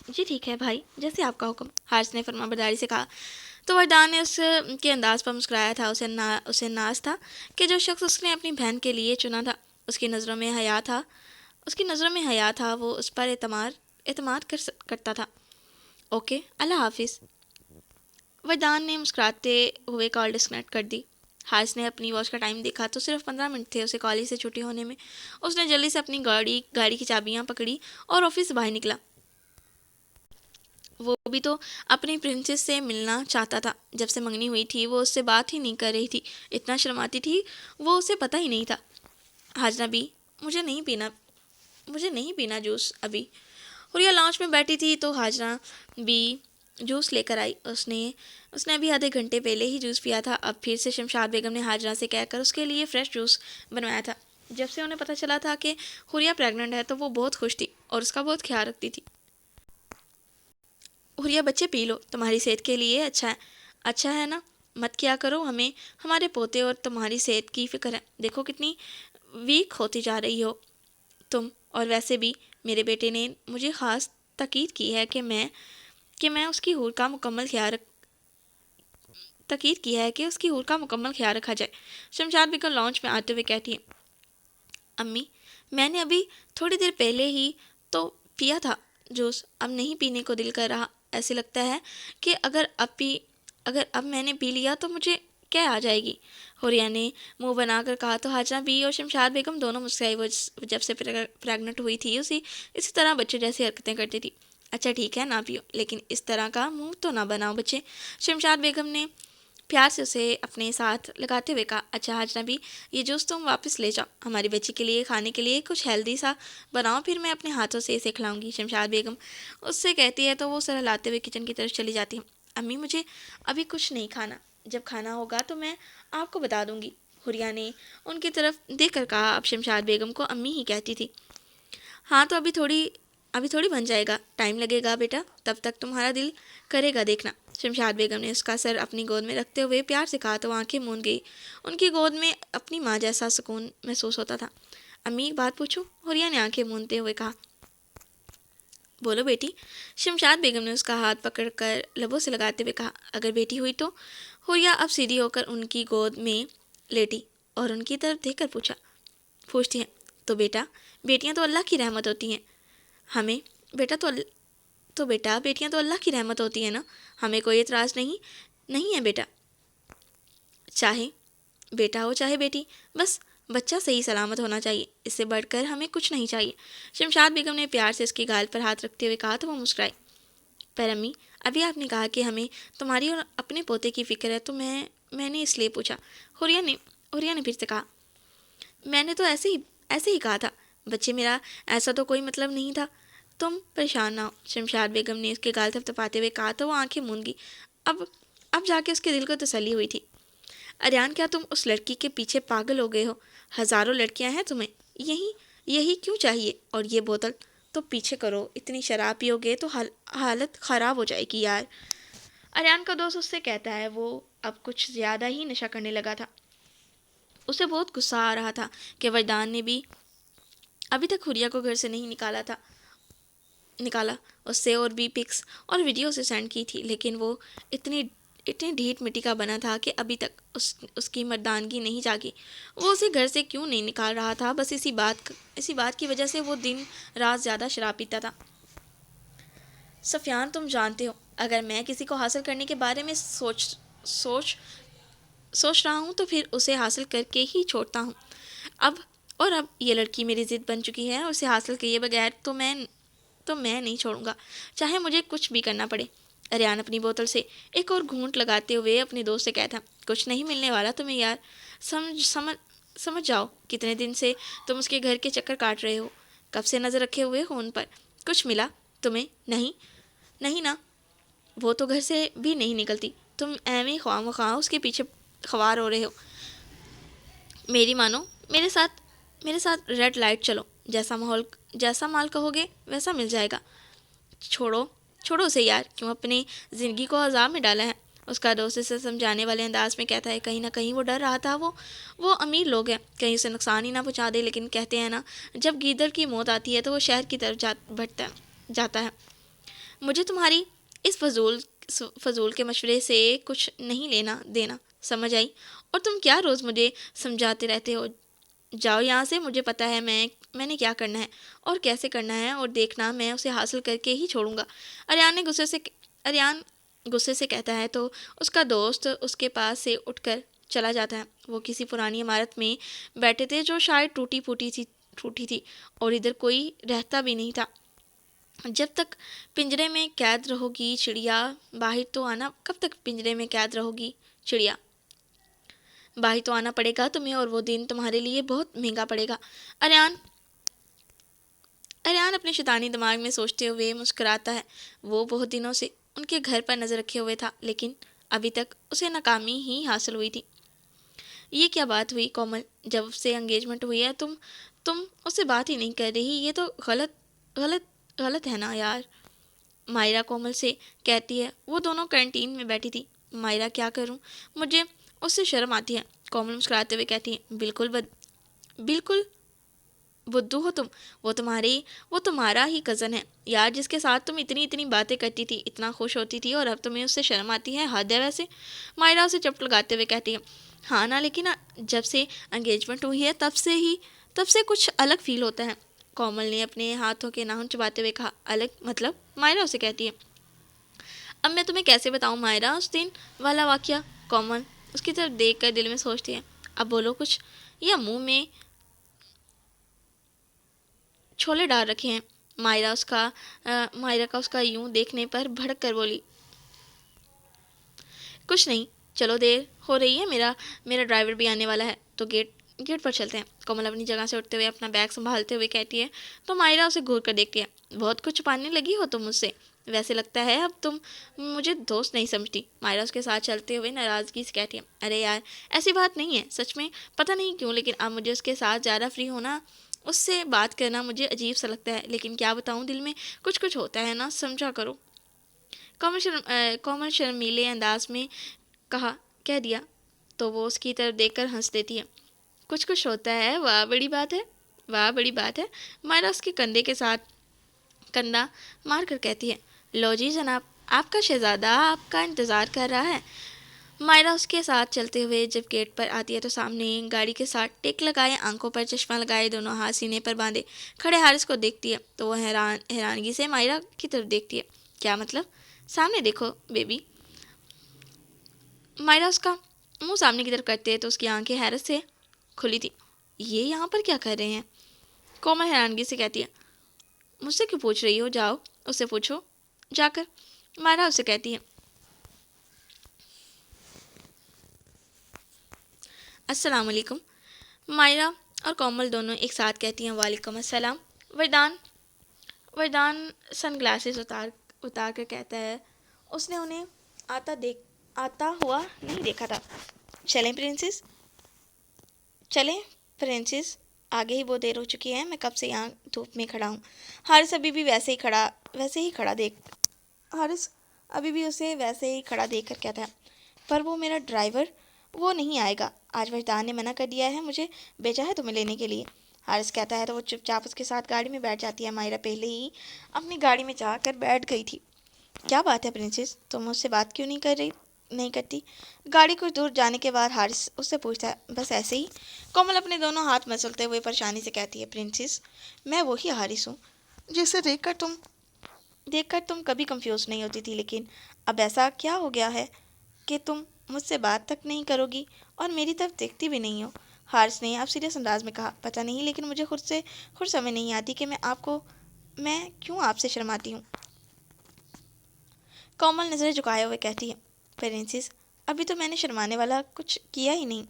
जी ठीक है भाई, जैसे आपका हुक्म, हारिस ने फरमाबरदारी से कहा। तो वरदान ने उसके अंदाज पर मुस्कुराया था। उसे नाज था कि जो शख्स उसने अपनी बहन के लिए चुना था, उसकी नज़रों में हया था उसकी नज़रों में हया था, वो उस पर एतमाद करता था। ओके, अल्लाह हाफिज़। वरदान ने मुस्कुराते हुए कॉल डिस्कनेक्ट कर दी। हारिस ने अपनी वॉच का टाइम देखा तो सिर्फ 15 मिनट थे उसे कॉलेज से छुट्टी होने में। उसने जल्दी से अपनी गाड़ी की चाबियां पकड़ी और ऑफिस से बाहर निकला। वो भी तो अपनी प्रिंसेस से मिलना चाहता था। जब से मंगनी हुई थी वो उससे बात ही नहीं कर रही थी, इतना शर्माती थी वो, उसे पता ही नहीं था। हाजना भी, मुझे नहीं पीना जूस अभी। हुरिया लॉन्च में बैठी थी तो हाजना भी जूस लेकर आई। उसने उसने अभी आधे घंटे पहले ही जूस पिया था। अब फिर से शमशाद बेगम ने हाजना से कहकर उसके लिए फ्रेश जूस बनवाया था। जब से उन्हें पता चला था कि हुरिया प्रेग्नेंट है तो वो बहुत खुश थी और उसका बहुत ख्याल रखती थी। हुरिया बच्चे पी लो, तुम्हारी सेहत के लिए अच्छा है ना, मत क्या करो, हमें हमारे पोते और तुम्हारी सेहत की फिक्र है। देखो कितनी वीक होती जा रही हो तुम। और वैसे भी मेरे बेटे ने मुझे ख़ास ताकीद की है कि मैं उसकी हूर का मुकम्मल ख्याल ताकीद किया है कि उसकी हूर का मुकम्मल ख्याल रखा जाए। शमशाद बेगम लॉन्च में आते हुए कहती है, अम्मी मैंने अभी थोड़ी देर पहले ही तो पिया था जूस, अब नहीं पीने को दिल कर रहा। ऐसे लगता है कि अगर अब मैंने पी लिया तो मुझे क्या आ जाएगी। हुरिया ने मुंह बनाकर कहा तो हाजना बी और शमशाद बेगम दोनों मुस्कुराई। वो जब से प्रेग्नेंट हुई थी इसी तरह बच्चे जैसी हरकतें करती थी। अच्छा ठीक है ना पियो, लेकिन इस तरह का मुंह तो ना बनाओ बच्चे। शमशाद बेगम ने प्यार से उसे अपने साथ लगाते हुए कहा। अच्छा हाजना भी, ये जूस तुम वापस ले जाओ, हमारी बच्ची के लिए खाने के लिए कुछ हेल्दी सा बनाओ, फिर मैं अपने हाथों से इसे खिलाऊंगी। शमशाद बेगम उससे कहती है तो वो सर हिलाते हुए किचन की तरफ चली जाती है। अम्मी मुझे अभी कुछ नहीं खाना, जब खाना होगा तो मैं आपको बता दूंगी। हुरिया ने उनकी तरफ देख कर कहा। अब शमशाद बेगम को अम्मी ही कहती थी। हाँ तो अभी थोड़ी बन जाएगा, टाइम लगेगा बेटा, तब तक तुम्हारा दिल करेगा देखना। शमशाद बेगम ने उसका सर अपनी गोद में रखते हुए प्यार से कहा तो आंखें मूंद गई। उनकी गोद में अपनी माँ जैसा सुकून महसूस होता था। अम्मी एक बात पूछूं? हुरिया ने आंखें मूंदते हुए कहा। बोलो बेटी। शमशाद बेगम ने उसका हाथ पकड़कर लबों से लगाते हुए कहा। अगर बेटी हुई तो? हुरिया अब सीधी होकर उनकी गोद में लेटी और उनकी तरफ देखकर पूछती हैं तो बेटा, बेटियां तो अल्लाह की रहमत होती हैं, हमें बेटा तो बेटा बेटियां तो अल्लाह की रहमत होती है ना, हमें कोई एतराज़ नहीं है बेटा, चाहे बेटा हो चाहे बेटी, बस बच्चा सही सलामत होना चाहिए, इससे बढ़कर हमें कुछ नहीं चाहिए। शमशाद बेगम ने प्यार से उसकी गाल पर हाथ रखते हुए कहा तो वो मुस्कुराई। पर अम्मी, अभी आपने कहा कि हमें तुम्हारी और अपने पोते की फिक्र है, तो मैंने इसलिए पूछा। हुरिया ने फिर से कहा। मैंने तो ऐसे ही कहा था बच्चे, मेरा ऐसा तो कोई मतलब नहीं था, तुम परेशान ना हो। शमशाद बेगम ने उसके गाल थपथपाते हुए कहा तो वो आंखें मूंद गई। अब अब जाके उसके दिल को तसल्ली हुई थी। अरियान, क्या तुम उस लड़की के पीछे पागल हो गए हो? हज़ारों लड़कियां हैं तुम्हें, यही यही क्यों चाहिए? और ये बोतल तो पीछे करो, इतनी शराब पियोगे तो हालत ख़राब हो जाएगी यार। अरियान का दोस्त उससे कहता है। वो अब कुछ ज़्यादा ही नशा करने लगा था। उसे बहुत गुस्सा आ रहा था कि वरदान ने भी अभी तक हुरिया को घर से नहीं निकाला। उससे और भी पिक्स और वीडियो से सेंड की थी, लेकिन वो इतनी इतनी ढीठ मिट्टी का बना था कि अभी तक उसकी मर्दानगी नहीं जागी। वो उसे घर से क्यों नहीं निकाल रहा था? बस इसी बात की वजह से वो दिन रात ज़्यादा शराब पीता था। सफियान, तुम जानते हो, अगर मैं किसी को हासिल करने के बारे में सोच सोच रहा हूँ तो फिर उसे हासिल करके ही छोड़ता हूँ। अब ये लड़की मेरी ज़िद बन चुकी है, उसे हासिल किए बगैर तो मैं नहीं छोड़ूंगा, चाहे मुझे कुछ भी करना पड़े। अरियान अपनी बोतल से एक और घूंट लगाते हुए अपने दोस्त से कहता। कुछ नहीं मिलने वाला तुम्हें यार, समझ जाओ, कितने दिन से तुम उसके घर के चक्कर काट रहे हो, कब से नज़र रखे हुए हो उन पर? कुछ मिला तुम्हें? नहीं नहीं ना, वो तो घर से भी नहीं निकलती, तुम एवं ख्वाह उसके पीछे ख्वार हो रहे हो। मेरी मानो, मेरे साथ रेड लाइट चलो, जैसा माल कहोगे वैसा मिल जाएगा। छोड़ो छोड़ो उसे यार, क्यों अपनी ज़िंदगी को अजाब में डाला है। उसका दोस्त इसे समझाने वाले अंदाज में कहता है। कहीं ना कहीं वो डर रहा था, वो अमीर लोग हैं, कहीं उसे नुकसान ही ना पहुंचा दे। लेकिन कहते हैं ना, जब गीदड़ की मौत आती है तो वो शहर की तरफ जाता है। मुझे तुम्हारी इस फजूल के मशवरे से कुछ नहीं लेना देना, समझ आई? और तुम क्या रोज़ मुझे समझाते रहते हो। जाओ यहाँ से, मुझे पता है मैंने क्या करना है और कैसे करना है, और देखना मैं उसे हासिल करके ही छोड़ूंगा। अरियान गुस्से से कहता है तो उसका दोस्त उसके पास से उठकर चला जाता है। वो किसी पुरानी इमारत में बैठे थे जो शायद टूटी थी और इधर कोई रहता भी नहीं था। जब तक पिंजरे में कैद रहोगी चिड़िया, बाहर तो आना कब तक पिंजरे में कैद रहोगी चिड़िया, बाहर तो आना पड़ेगा तुम्हें, और वो दिन तुम्हारे लिए बहुत महंगा पड़ेगा। अरियान अरियान अपने शैतानी दिमाग में सोचते हुए मुस्कुराता है। वो बहुत दिनों से उनके घर पर नज़र रखे हुए था, लेकिन अभी तक उसे नाकामी ही हासिल हुई थी। ये क्या बात हुई कोमल, जब से एंगेजमेंट हुई है तुम उससे बात ही नहीं कर रही। ये तो गलत गलत गलत है ना यार, मायरा कोमल से कहती है। वो दोनों कैंटीन में बैठी थी। मायरा क्या करूं, मुझे उससे शर्म आती है। कोमल मुस्कुराते हुए कहती है, बिल्कुल बुद्धू हो तुम। वो तुम्हारा ही कज़न है यार, जिसके साथ तुम इतनी इतनी बातें करती थी, इतना खुश होती थी, और अब तुम्हें उससे शर्म आती है। हद है वैसे। मायरा उसे चपट लगाते हुए कहती है, हाँ ना, लेकिन जब से एंगेजमेंट हुई है तब से कुछ अलग फील होता है। कोमल ने अपने हाथों के नाखून चबाते हुए कहा। अलग मतलब? मायरा उसे कहती है। अब मैं तुम्हें कैसे बताऊं मायरा, उस दिन वाला वाकया। कोमल उसकी तरफ देख कर दिल में सोचती है, अब बोलो कुछ, या मुंह में छोले डाल रखे हैं। मायरा का उसका यूं देखने पर भड़क कर बोली, कुछ नहीं, चलो देर हो रही है, मेरा ड्राइवर भी आने वाला है, तो गेट पर चलते हैं। कोमल अपनी जगह से उठते हुए अपना बैग संभालते हुए कहती है। तो मायरा उसे घूर कर देखती है। बहुत कुछ छुपाने लगी हो तुम मुझसे, वैसे लगता है अब तुम मुझे दोस्त नहीं समझती। मायरा उसके साथ चलते हुए नाराज़गी से कहती है, अरे यार ऐसी बात नहीं है, सच में पता नहीं क्यों, लेकिन अब मुझे उसके साथ ज़्यादा फ्री होना, उससे बात करना मुझे अजीब सा लगता है। लेकिन क्या बताऊँ, दिल में कुछ होता है ना, समझा करो। कोमल शर्मीले अंदाज में कह दिया तो वो उसकी तरफ देखकर हंस देती है। कुछ होता है, वाह बड़ी बात है, वाह बड़ी बात है। मायरा उसके कंधे के साथ कंधा मार कर कहती है, लो जी जनाब, आपका शहजादा आपका इंतज़ार कर रहा है। मायरा उसके साथ चलते हुए जब गेट पर आती है तो सामने गाड़ी के साथ टिक लगाए, आंखों पर चश्मा लगाए, दोनों हाथ सीने पर बांधे खड़े हारिस को देखती है। तो वह हैरानगी से मायरा की तरफ देखती है। क्या मतलब? सामने देखो बेबी। मायरा उसका मुंह सामने की तरफ करते है तो उसकी आंखें हैरत से खुली थी। ये यहाँ पर क्या कर रहे हैं? कोमल हैरानगी से कहती है, मुझसे क्यों पूछ रही हो, जाओ उससे पूछो जाकर। मायरा उसे कहती है, अस्सलाम वालेकुम। मायरा और कोमल दोनों एक साथ कहती हैं, वालेकुम अस्सलाम। वरदान सनग्लासेस उतार कर कहता है, उसने उन्हें आता हुआ नहीं देखा था। चलें प्रिंसेस, चलें प्रिंसेस, आगे ही बहुत देर हो चुकी है, मैं कब से यहाँ धूप में खड़ा हूँ। हारिस अभी भी उसे वैसे ही खड़ा देख कर कहता है, पर वो मेरा ड्राइवर, वो नहीं आएगा आज, वजदान ने मना कर दिया है, मुझे भेजा है तुम्हें लेने के लिए। हारिस कहता है तो वो चुपचाप उसके साथ गाड़ी में बैठ जाती है। मायरा पहले ही अपनी गाड़ी में जाकर बैठ गई थी। क्या बात है प्रिंसेस, तुम मुझसे बात क्यों नहीं करती? गाड़ी कुछ दूर जाने के बाद हारिस उससे पूछता है। बस ऐसे ही, कोमल अपने दोनों हाथ मसलते हुए परेशानी से कहती है। प्रिंसेस, मैं वही हारिस हूँ जिसे देखकर तुम कभी कंफ्यूज नहीं होती थी, लेकिन अब ऐसा क्या हो गया है कि तुम मुझसे बात तक नहीं करोगी और मेरी तरफ देखती भी नहीं हो? हारिस ने अब सीरियस अंदाज में कहा। पता नहीं, लेकिन मुझे खुद समझ नहीं आती कि मैं क्यों आपसे शर्माती हूँ। कोमल नज़रें झुकाए हुए कहती है, प्रिंसेस, अभी तो मैंने शर्माने वाला कुछ किया ही नहीं,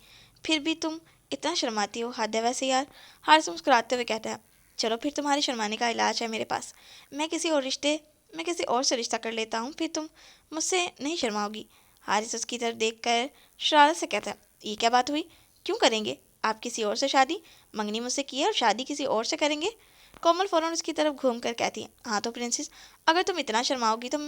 फिर भी तुम इतना शर्माती हो, हद है वैसे यार। हारिस मुस्कुराते हुए कहता है, चलो फिर तुम्हारे शर्माने का इलाज है मेरे पास। मैं किसी और से रिश्ता कर लेता हूँ, फिर तुम मुझसे नहीं शर्माओगी। हारिस उसकी तरफ देखकर शरारत से कहता है, ये क्या बात हुई? क्यों करेंगे? आप किसी और से शादी? मंगनी मुझसे की है और शादी किसी और से करेंगे? कोमल फौरन उसकी तरफ घूमकर कहती है, हाँ तो प्रिंसेस, अगर तुम इतना शर्माओगी तो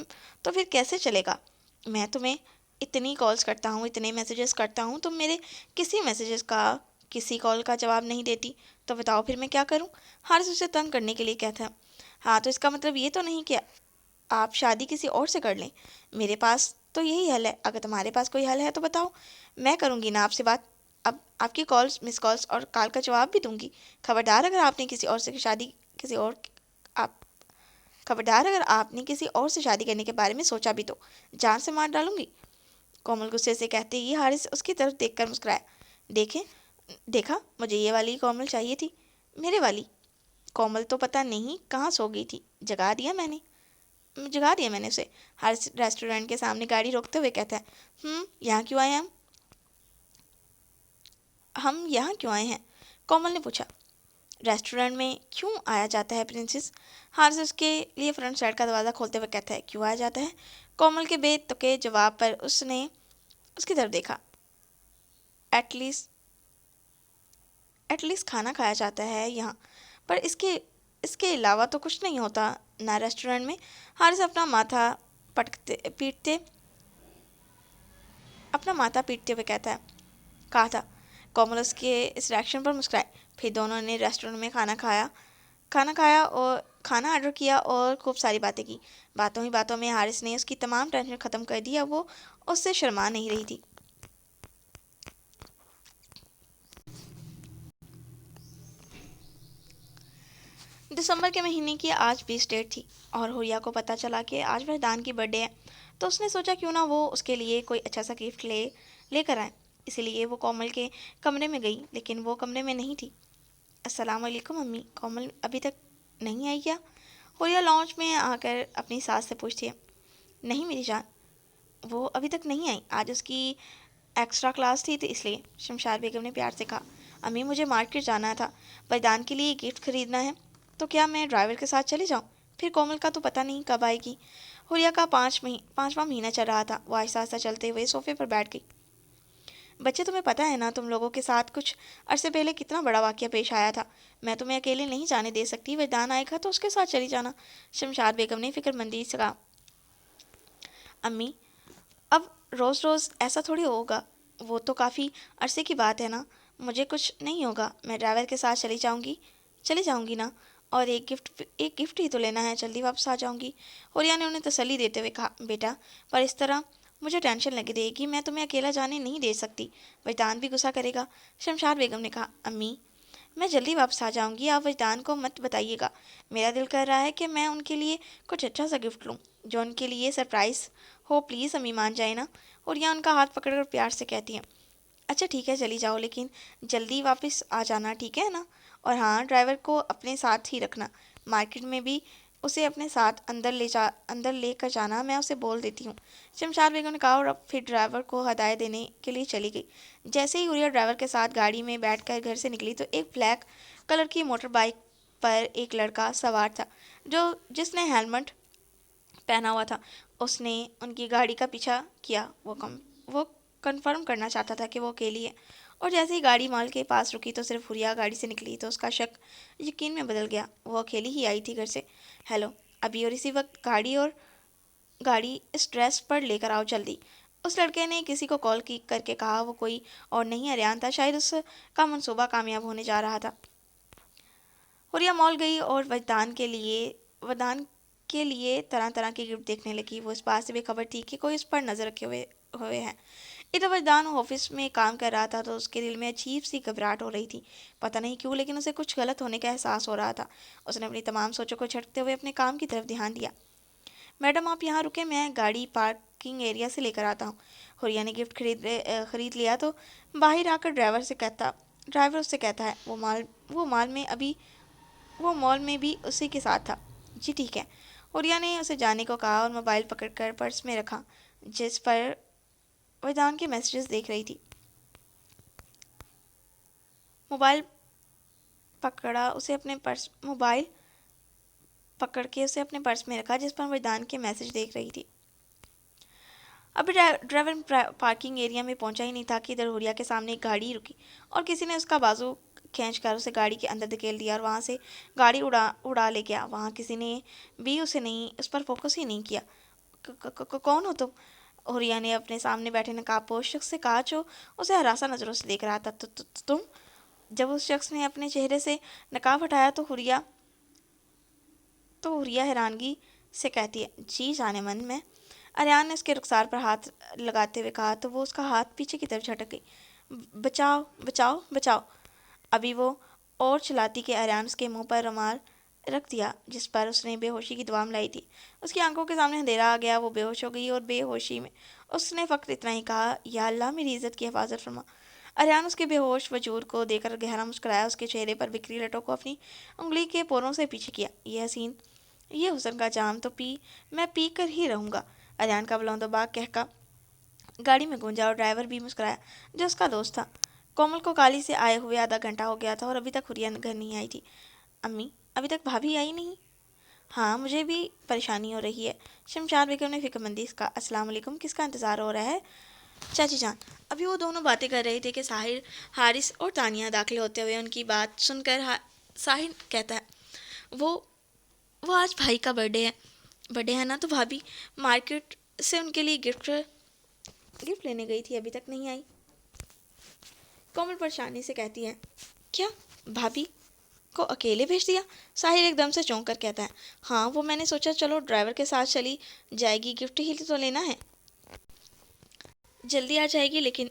फिर कैसे चलेगा? मैं तुम्हें इतनी कॉल्स करता हूँ, इतने मैसेजेस करता हूँ, तुम मेरे किसी मैसेजेस का, किसी कॉल का जवाब नहीं देती, तो बताओ फिर मैं क्या करूँ? हारिस उसे तंग करने के लिए कहता है, हाँ तो इसका मतलब ये तो नहीं कि आप शादी किसी और से कर लें। मेरे पास तो यही हल है, अगर तुम्हारे पास कोई हल है तो बताओ, मैं करूँगी ना आपसे बात। अब आपकी कॉल्स, मिस कॉल्स और कॉल का जवाब भी दूंगी। खबरदार अगर आपने किसी और से शादी किसी और आप खबरदार अगर आपने किसी और से शादी करने के बारे में सोचा भी तो जान से मार डालूंगी। कोमल गुस्से से कहते ही हारिस उसकी तरफ देखकर मुस्कुराया। देखे, देखा, मुझे ये वाली कोमल चाहिए थी, मेरे वाली। कोमल तो पता नहीं कहाँ सो गई थी, जगा दिया मैंने उसे। हर रेस्टोरेंट के सामने गाड़ी रोकते हुए कहता है, यहाँ क्यों आए हम यहाँ क्यों आए हैं? कोमल ने पूछा। रेस्टोरेंट में क्यों आया जाता है प्रिंसेस? हारिस उसके लिए फ्रंट साइड का दरवाज़ा खोलते हुए कहता है, क्यों आया जाता है? कोमल के बेतुके जवाब पर उसने उसकी तरफ देखा। एटलीस्ट एटलीस्ट खाना खाया जाता है यहाँ, पर इसके इसके अलावा तो कुछ नहीं होता ना रेस्टोरेंट में। हारिस पटकते पीटते अपना माथा पीटते हुए कहता है, कहा था। कोमल उसके इस रिएक्शन पर मुस्कुराए। फिर दोनों ने रेस्टोरेंट में खाना खाया और खाना ऑर्डर किया और खूब सारी बातें की। बातों ही बातों में हारिस ने उसकी तमाम टेंशन ख़त्म कर दी। अब वो उससे शर्मा नहीं रही थी। दिसंबर के महीने की आज 20 डेट थी और हुरिया को पता चला कि आज वरदान की बर्थडे है, तो उसने सोचा क्यों ना वो उसके लिए कोई अच्छा सा गिफ्ट लेकर आए। इसीलिए वो कोमल के कमरे में गई, लेकिन वो कमरे में नहीं थी। अस्सलाम वालेकुम अम्मी, कोमल अभी तक नहीं आई क्या? हुरिया लॉन्च में आकर अपनी सास से पूछती है। नहीं मेरी जान, वो अभी तक नहीं आई, आज उसकी एक्स्ट्रा क्लास थी तो इसलिए, शमशाद बेगम ने प्यार से कहा। अम्मी मुझे मार्केट जाना था, बलिदान के लिए गिफ्ट खरीदना है, तो क्या मैं ड्राइवर के साथ चली जाऊँ? फिर कोमल का तो पता नहीं कब आएगी। हुरिया का 5वां महीना चल रहा था। वो आहिस्ता आहिस्ता चलते हुए सोफे पर बैठ गई। बच्चे तुम्हें पता है ना, तुम लोगों के साथ कुछ अरसे पहले कितना बड़ा वाक़या पेश आया था। मैं तुम्हें अकेले नहीं जाने दे सकती, वरदान आएगा तो उसके साथ चली जाना। शमशाद बेगम ने फिक्रमंदी से कहा। अम्मी, अब रोज़ रोज़ ऐसा थोड़ी होगा, वो तो काफ़ी अरसे की बात है ना। मुझे कुछ नहीं होगा, मैं ड्राइवर के साथ चली जाऊंगी ना। और एक गिफ्ट ही तो लेना है, जल्दी वापस आ जाऊंगी। होरिया ने उन्हें तसल्ली देते हुए कहा, बेटा, पर इस तरह मुझे टेंशन लगी रहेगी, मैं तुम्हें अकेला जाने नहीं दे सकती, वजदान भी गुस्सा करेगा। शमशाद बेगम ने कहा, अम्मी मैं जल्दी वापस आ जाऊंगी, आप वजदान को मत बताइएगा। मेरा दिल कर रहा है कि मैं उनके लिए कुछ अच्छा सा गिफ्ट लूँ, जो उनके लिए सरप्राइज़ हो। प्लीज़ अम्मी मान जाए ना। और यहाँ उनका हाथ पकड़कर प्यार से कहती हैं, अच्छा ठीक है चली जाओ, लेकिन जल्दी वापस आ जाना, ठीक है ना? और हाँ, ड्राइवर को अपने साथ ही रखना, मार्केट में भी उसे अपने साथ अंदर लेकर जाना, मैं उसे बोल देती हूँ। शमशाद बेगम ने कहा और अब फिर ड्राइवर को हदायत देने के लिए चली गई। जैसे ही हुरिया ड्राइवर के साथ गाड़ी में बैठकर घर से निकली तो एक ब्लैक कलर की मोटर बाइक पर एक लड़का सवार था, जो जिसने हेलमेट पहना हुआ था। उसने उनकी गाड़ी का पीछा किया। वो कंफर्म करना चाहता था कि वो अकेली है। और जैसे ही गाड़ी माल के पास रुकी तो सिर्फ हुरिया गाड़ी से निकली तो उसका शक यकीन में बदल गया। वो अकेली ही आई थी घर से। हेलो, अभी और इसी वक्त गाड़ी इस ड्रेस पर लेकर आओ जल्दी। उस लड़के ने किसी को कॉल की करके कहा। वो कोई और नहीं अरियान था, शायद उसका मंसूबा कामयाब होने जा रहा था। हुरिया मॉल गई और वरदान के लिए तरह तरह के गिफ्ट देखने लगी। वो इस बात से बेखबर थी कि कोई उस पर नज़र रखे हुए हुए हैं। इधर वरदान ऑफिस में काम कर रहा था तो उसके दिल में अजीब सी घबराहट हो रही थी। पता नहीं क्यों, लेकिन उसे कुछ गलत होने का एहसास हो रहा था। उसने अपनी तमाम सोचों को झटकते हुए अपने काम की तरफ ध्यान दिया। मैडम आप यहाँ रुके, मैं गाड़ी पार्किंग एरिया से लेकर आता हूँ। हुरिया ने गिफ्ट खरीद लिया तो बाहर आकर ड्राइवर उससे कहता है, वो मॉल में भी उसी के साथ था। जी ठीक है। हुरिया ने उसे जाने को कहा और मोबाइल पकड़कर पर्स में रखा, जिस पर वरदान के मैसेजेस देख रही थी। मोबाइल मोबाइल पकड़ के उसे अपने पर्स में रखा, जिस पर वरदान के मैसेज देख रही थी। अभी ड्राइवर पार्किंग एरिया में पहुंचा ही नहीं था कि इधर हुरिया के सामने एक गाड़ी रुकी और किसी ने उसका बाजू खींच कर उसे गाड़ी के अंदर धकेल दिया और वहाँ से गाड़ी उड़ा उड़ा ले गया। वहाँ किसी ने भी उस पर फोकस ही नहीं किया। कौन हो तुम? हुरिया ने अपने सामने बैठे नकाबपोश शख्स से कहा जो उसे हरासा नज़रों से देख रहा था। तुम? जब उस शख्स ने अपने चेहरे से नकाब हटाया तो हुरिया हैरानगी से कहती है, जी जाने मन में। अरियान ने उसके रुखसार पर हाथ लगाते हुए कहा तो वो उसका हाथ पीछे की तरफ झटक गई। बचाओ बचाओ बचाओ। अभी वो और चलाती कि अरियान उसके मुंह पर रुमाल रख दिया जिस पर उसने बेहोशी की दुआ मिलाई थी। उसकी आंखों के सामने अंधेरा आ गया। वो बेहोश हो गई और बेहोशी में उसने फ़कत इतना ही कहा, या अल्लाह मेरी इज़्ज़त की हिफाजत फरमा। अरियान उसके बेहोश वजूद को देखकर गहरा मुस्कुराया। उसके चेहरे पर बिखरी लटों को अपनी उंगली के पोरों से पीछे किया। यह हसीन, ये हुस्न का जाम तो मैं पी कर ही रहूँगा। अरियान का बुलंदबाग कहका गाड़ी में गूंजा और ड्राइवर भी मुस्कुराया जो उसका दोस्त था। कोमल को काली से आए हुए आधा घंटा हो गया था और अभी तक हुरिया घर नहीं आई थी। अम्मी, अभी तक भाभी आई नहीं? हाँ, मुझे भी परेशानी हो रही है। शमशाद बेगम ने फिक्रमंदी से कहा, अस्सलाम वालेकुम, किसका इंतज़ार हो रहा है? चाची जान। अभी वो दोनों बातें कर रहे थे कि साहिर, हारिस और तानिया दाखिल होते हुए उनकी बात सुनकर साहिर कहता है, वो आज भाई का बर्थडे है ना, तो भाभी मार्केट से उनके लिए गिफ्ट लेने गई थी, अभी तक नहीं आई। कोमल परेशानी से कहती है, क्या भाभी को अकेले भेज दिया? साहिर एकदम से चौंक कर कहता है, हाँ, वो मैंने सोचा चलो ड्राइवर के साथ चली जाएगी, गिफ्ट ही तो लेना है, जल्दी आ जाएगी, लेकिन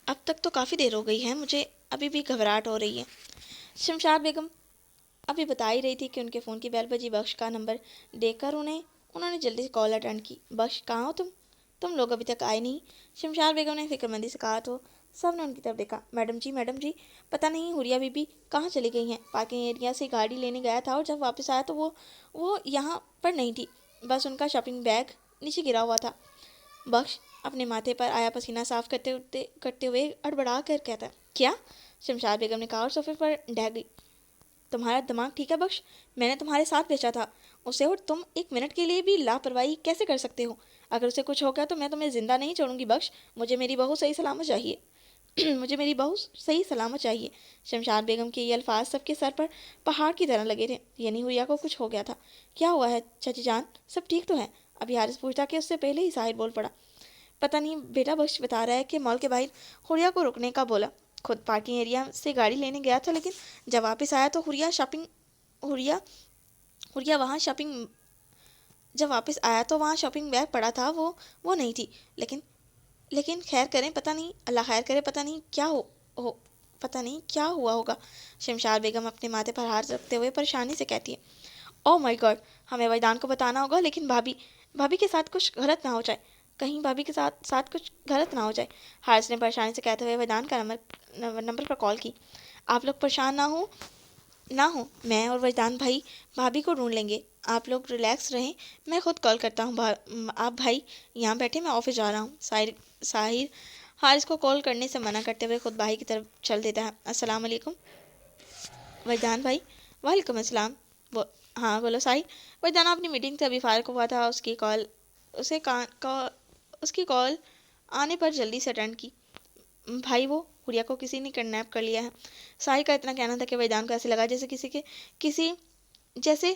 अब तक तो काफ़ी देर हो गई है, मुझे अभी भी घबराहट हो रही है। शमशाद बेगम अभी बता ही रही थी कि उनके फ़ोन की बेल बजी। बख्श का नंबर देखकर उन्होंने जल्दी से कॉल अटेंड की। बख्श, कहाँ हो तुम लोग अभी तक आए नहीं? शमशाद बेगम ने फिक्रमंदी से कहा तो सब ने उनकी तरफ देखा। मैडम जी, पता नहीं हुरिया बीबी कहाँ चली गई हैं। पार्किंग एरिया से गाड़ी लेने गया था और जब वापस आया तो वो यहाँ पर नहीं थी, बस उनका शॉपिंग बैग नीचे गिरा हुआ था। बख्श अपने माथे पर आया पसीना साफ करते हुए अड़बड़ा कर कहता, क्या? शमशाद बेगम ने कहा और सोफे पर ढह गई। तुम्हारा दिमाग ठीक है बख्श? मैंने तुम्हारे साथ भेजा था उसे और तुम एक मिनट के लिए भी लापरवाही कैसे कर सकते हो? अगर उसे कुछ हो गया तो मैं तुम्हें जिंदा नहीं छोड़ूंगी बख्श। मुझे मेरी बहू सही सलामत चाहिए। मुझे मेरी बहू सही सलामत चाहिए। शमशाद बेगम के ये अल्फाज सबके सर पर पहाड़ की तरह लगे थे। यानी हुरिया को कुछ हो गया था। क्या हुआ है चाची जान, सब ठीक तो है? अभी हारिस पूछता कि उससे पहले ही साहिर बोल पड़ा, पता नहीं बेटा, बख्श बता रहा है कि मॉल के बाहर हुरिया को रुकने का बोला। खुद पार्किंग एरिया से गाड़ी लेने गया था, लेकिन जब वापस आया तो हुरिया हुरिया वहाँ शॉपिंग जब वापस आया तो वहाँ शॉपिंग बैग पड़ा था, वो नहीं थी। लेकिन खैर करें, पता नहीं, अल्लाह खैर करे, पता नहीं क्या हो पता नहीं क्या हुआ होगा। शमशाद बेगम अपने माथे पर हाथ रखते हुए परेशानी से कहती है, ओह माय गॉड, हमें वैदान को बताना होगा, लेकिन भाभी के साथ कुछ गलत ना हो जाए, कहीं भाभी के साथ कुछ गलत ना हो जाए। हारिस ने परेशानी से कहते हुए वैदान का नंबर पर कॉल की। आप लोग परेशान ना हो, मैं और वजदान भाई भाभी को ढूंढ लेंगे, आप लोग रिलैक्स रहें, मैं खुद कॉल करता हूँ। आप भाई यहाँ बैठे, मैं ऑफिस जा रहा हूँ। साहिर हारिस को कॉल करने से मना करते हुए खुद भाई की तरफ चल देता है। अस्सलाम वालेकुम वजदान भाई। वालेकुम अस्सलाम। हाँ बोलो साहिर। वजदान अपनी मीटिंग से अभी फारिग हुआ था, उसकी कॉल आने पर जल्दी से अटेंड की। भाई, वो हुरिया को किसी ने किडनैप कर लिया है। साहिर का इतना कहना था कि वैदान को ऐसे लगा जैसे किसी जैसे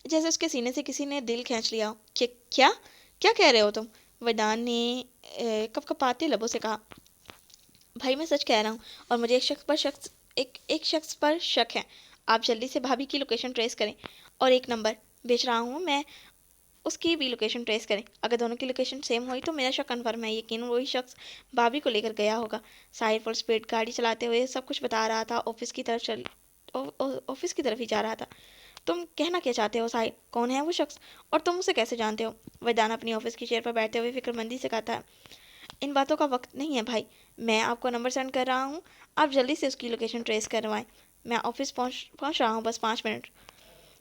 जैसे उसके सीने से किसी ने दिल खींच लिया हो। क्या क्या कह रहे हो तुम? वैदान ने कपकपाते लबों से कहा, भाई मैं सच कह रहा हूँ और मुझे एक शख्स पर शक है। आप जल्दी से भाभी की लोकेशन ट्रेस करें और एक नंबर भेज रहा हूँ मैं, उसकी भी लोकेशन ट्रेस करें। अगर दोनों की लोकेशन सेम हुई तो मेरा शक कन्फर्म है, यकीन वही शख्स भाभी को लेकर गया होगा। साहिर फुल स्पीड गाड़ी चलाते हुए सब कुछ बता रहा था। ऑफिस की तरफ ही जा रहा था। तुम कहना क्या चाहते हो साहिर? कौन है वो शख्स और तुम उसे कैसे जानते हो? वैदान अपनी ऑफिस की चेयर पर बैठते हुए फिक्रमंदी से कहता है, इन बातों का वक्त नहीं है भाई, मैं आपको नंबर सेंड कर रहा हूँ, आप जल्दी से उसकी लोकेशन ट्रेस करवाएं। मैं ऑफिस पहुँच रहा हूँ, बस 5 मिनट।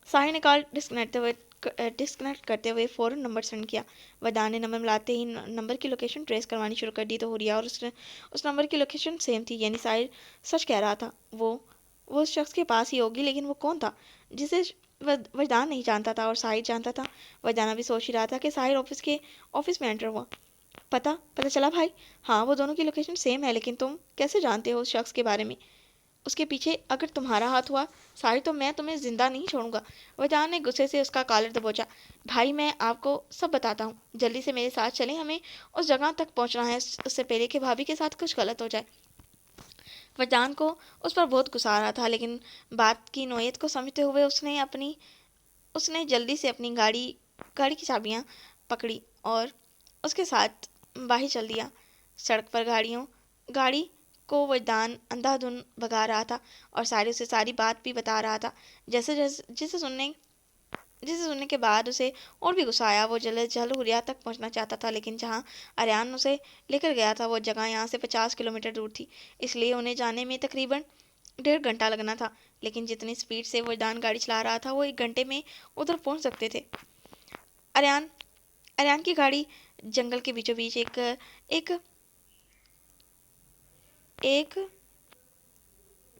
साहिर ने कॉल डिस्कनेक्ट करते हुए फ़ौरन नंबर सेंड किया। वैदान ने नंबर मिलाते ही नंबर की लोकेशन ट्रेस करवानी शुरू कर दी तो हुरिया और उस नंबर की लोकेशन सेम थी। यानी साहिर सच कह रहा था, वो उस शख्स के पास ही होगी। लेकिन वो कौन था जिसे वजदान नहीं जानता था और साहिर जानता था? वजदान अभी सोच ही रहा था कि साहिर ऑफिस में एंटर हुआ। पता पता चला भाई? हाँ, वो दोनों की लोकेशन सेम है, लेकिन तुम कैसे जानते हो उस शख्स के बारे में? उसके पीछे अगर तुम्हारा हाथ हुआ सारी, तो मैं तुम्हें जिंदा नहीं छोड़ूंगा। वरदान ने गुस्से से उसका कॉलर दबोचा। भाई, मैं आपको सब बताता हूँ, जल्दी से मेरे साथ चलें, हमें उस जगह तक पहुंचना है उससे पहले कि भाभी के साथ कुछ गलत हो जाए। वरदान को उस पर बहुत गुस्सा आ रहा था, लेकिन बात की नोयत को समझते हुए उसने जल्दी से अपनी गाड़ी गाड़ी की चाबियां पकड़ी और उसके साथ बाहर चल दिया। सड़क पर गाड़ी को वरदान अंधाधुन भगा रहा था और सारी उसे सारी बात भी बता रहा था। जैसे जैसे जिसे सुनने के बाद उसे और भी गुस्सा आया। वो जल्द जल्द हुरिया तक पहुंचना चाहता था, लेकिन जहां अरियान उसे लेकर गया था वो जगह यहाँ से 50 किलोमीटर दूर थी, इसलिए उन्हें जाने में तकरीबन 1.5 घंटा लगना था। लेकिन जितनी स्पीड से वो दान गाड़ी चला रहा था, वो 1 घंटे में उधर पहुंच सकते थे। अरियान अरियान की गाड़ी जंगल के बीचों बीच एक एक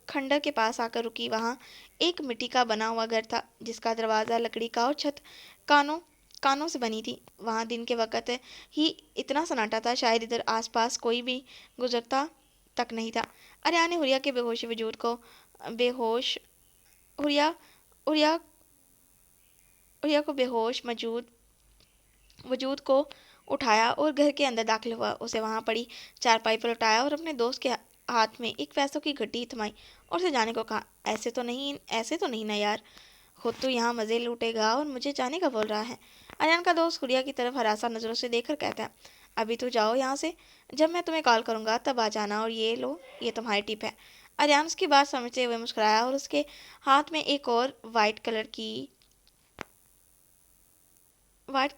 खंडर के पास आकर रुकी। वहां एक मिट्टी का बना हुआ घर था, जिसका दरवाज़ा लकड़ी का और छत कानों कानों से बनी थी। वहां दिन के वक़्त ही इतना सन्नाटा था, शायद इधर आसपास कोई भी गुजरता तक नहीं था। अरियान ने हुरिया के बेहोश हुरिया हुरिया हुरिया को बेहोश मौजूद वजूद को उठाया और घर के अंदर दाखिल हुआ। उसे वहां पड़ी चारपाई पर उठाया और अपने दोस्त के हाथ में एक पैसों की घटी थमाई और उसे जाने को कहा। ऐसे तो नहीं ना यार, खुद तो यहाँ मजे लूटेगा और मुझे जाने का बोल रहा है। अरियान का दोस्त हुरिया की तरफ हरासा नजरों से देखकर कहता है, अभी तो जाओ यहाँ से, जब मैं तुम्हें कॉल करूंगा तब आ जाना, और ये लो, ये तुम्हारी टिप है। अरियान उसकी बात समझते हुए मुस्कुराया और उसके हाथ में और वाइट कलर की वाइट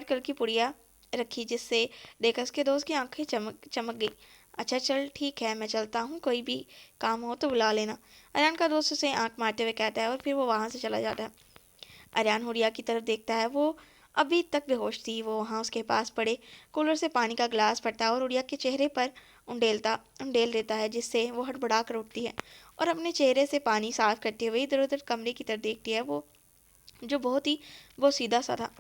कलर की पुड़िया रखी, जिससे देखकर उसके दोस्त की आंखें चमक चमक गई। अच्छा चल ठीक है, मैं चलता हूँ, कोई भी काम हो तो बुला लेना। अरियान का दोस्त उसे आंख मारते हुए कहता है और फिर वो वहां से चला जाता है। अरियान हुरिया की तरफ देखता है। वो अभी तक बेहोश थी। वो वहां उसके पास पड़े कूलर से पानी का गिलास भरता और हुरिया के चेहरे पर उंडेल देता है, जिससे वो हड़बड़ा कर उठती है और अपने चेहरे से पानी साफ करते हुए इधर उधर कमरे की तरफ देखती है, वो जो बहुत सीधा सा था।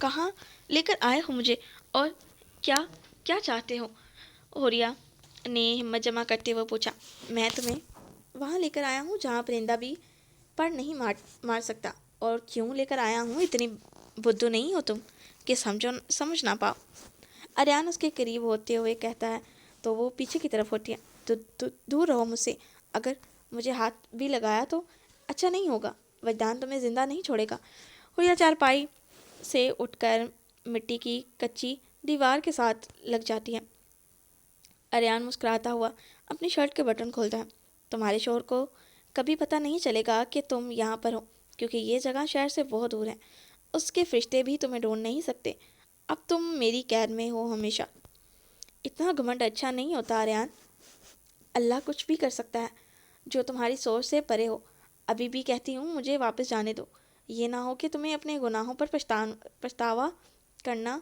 कहाँ लेकर आए हो मुझे, और क्या क्या चाहते हो? होरिया ने हिम्मत जमा करते हुए पूछा। मैं तुम्हें वहां लेकर आया हूँ जहाँ परिंदा भी पर नहीं मार सकता। और क्यों लेकर आया हूँ? इतनी बुद्धू नहीं हो तुम कि समझ ना पाओ। अरियान उसके करीब होते हुए कहता है, तो वो पीछे की तरफ होती है। तो दूर रहो मुझसे। अगर मुझे हाथ भी लगाया तो अच्छा नहीं होगा। वरदान तुम्हें जिंदा नहीं छोड़ेगा। हुरिया चारपाई से उठकर मिट्टी की कच्ची दीवार के साथ लग जाती है। अरियान मुस्कुराता हुआ अपनी शर्ट के बटन खोलता है। तुम्हारे शोहर को कभी पता नहीं चलेगा कि तुम यहाँ पर हो, क्योंकि ये जगह शहर से बहुत दूर है। उसके फरिश्ते भी तुम्हें ढूंढ नहीं सकते। अब तुम मेरी कैद में हो हमेशा। इतना घमंड अच्छा नहीं होता आर्यन। अल्लाह कुछ भी कर सकता है जो तुम्हारी सोच से परे हो। अभी भी कहती हूँ, मुझे वापस जाने दो। ये ना हो कि तुम्हें अपने गुनाहों पर पछतावा करना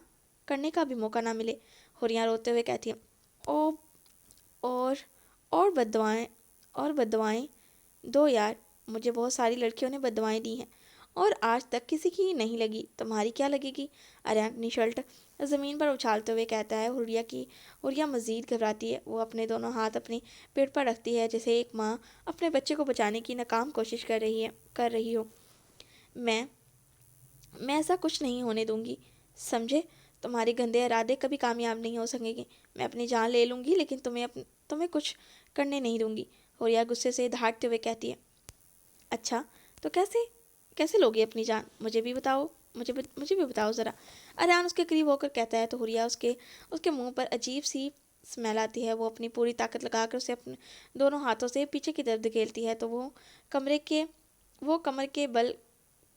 करने का भी मौका ना मिले। हुरिया रोते हुए कहती है, ओ और और बददुआएं और बददुआएं दो यार। मुझे बहुत सारी लड़कियों ने बददुआएं दी हैं और आज तक किसी की नहीं लगी, तुम्हारी क्या लगेगी? आर्यन अपनी शर्ट ज़मीन पर उछालते हुए कहता है। हुरिया मज़ीद घबराती है। वो अपने दोनों हाथ अपने पेट पर रखती है, जैसे एक माँ अपने बच्चे को बचाने की नाकाम कोशिश कर रही हो। मैं मैं ऐसा कुछ नहीं होने दूंगी, समझे? तुम्हारे गंदे इरादे कभी कामयाब नहीं हो सकेंगे। मैं अपनी जान ले लूंगी, लेकिन तुम्हें कुछ करने नहीं दूंगी। हुरिया गुस्से से दहाड़ते हुए कहती है, अच्छा तो कैसे कैसे लोगे अपनी जान? मुझे भी बताओ ज़रा। अरियान उसके करीब होकर कहता है, तो हुरिया उसके उसके मुंह पर अजीब सी स्मेल आती है। वो अपनी पूरी ताकत लगाकर उसे अपने दोनों हाथों से पीछे की तरफ धकेलती है, तो वो कमर के बल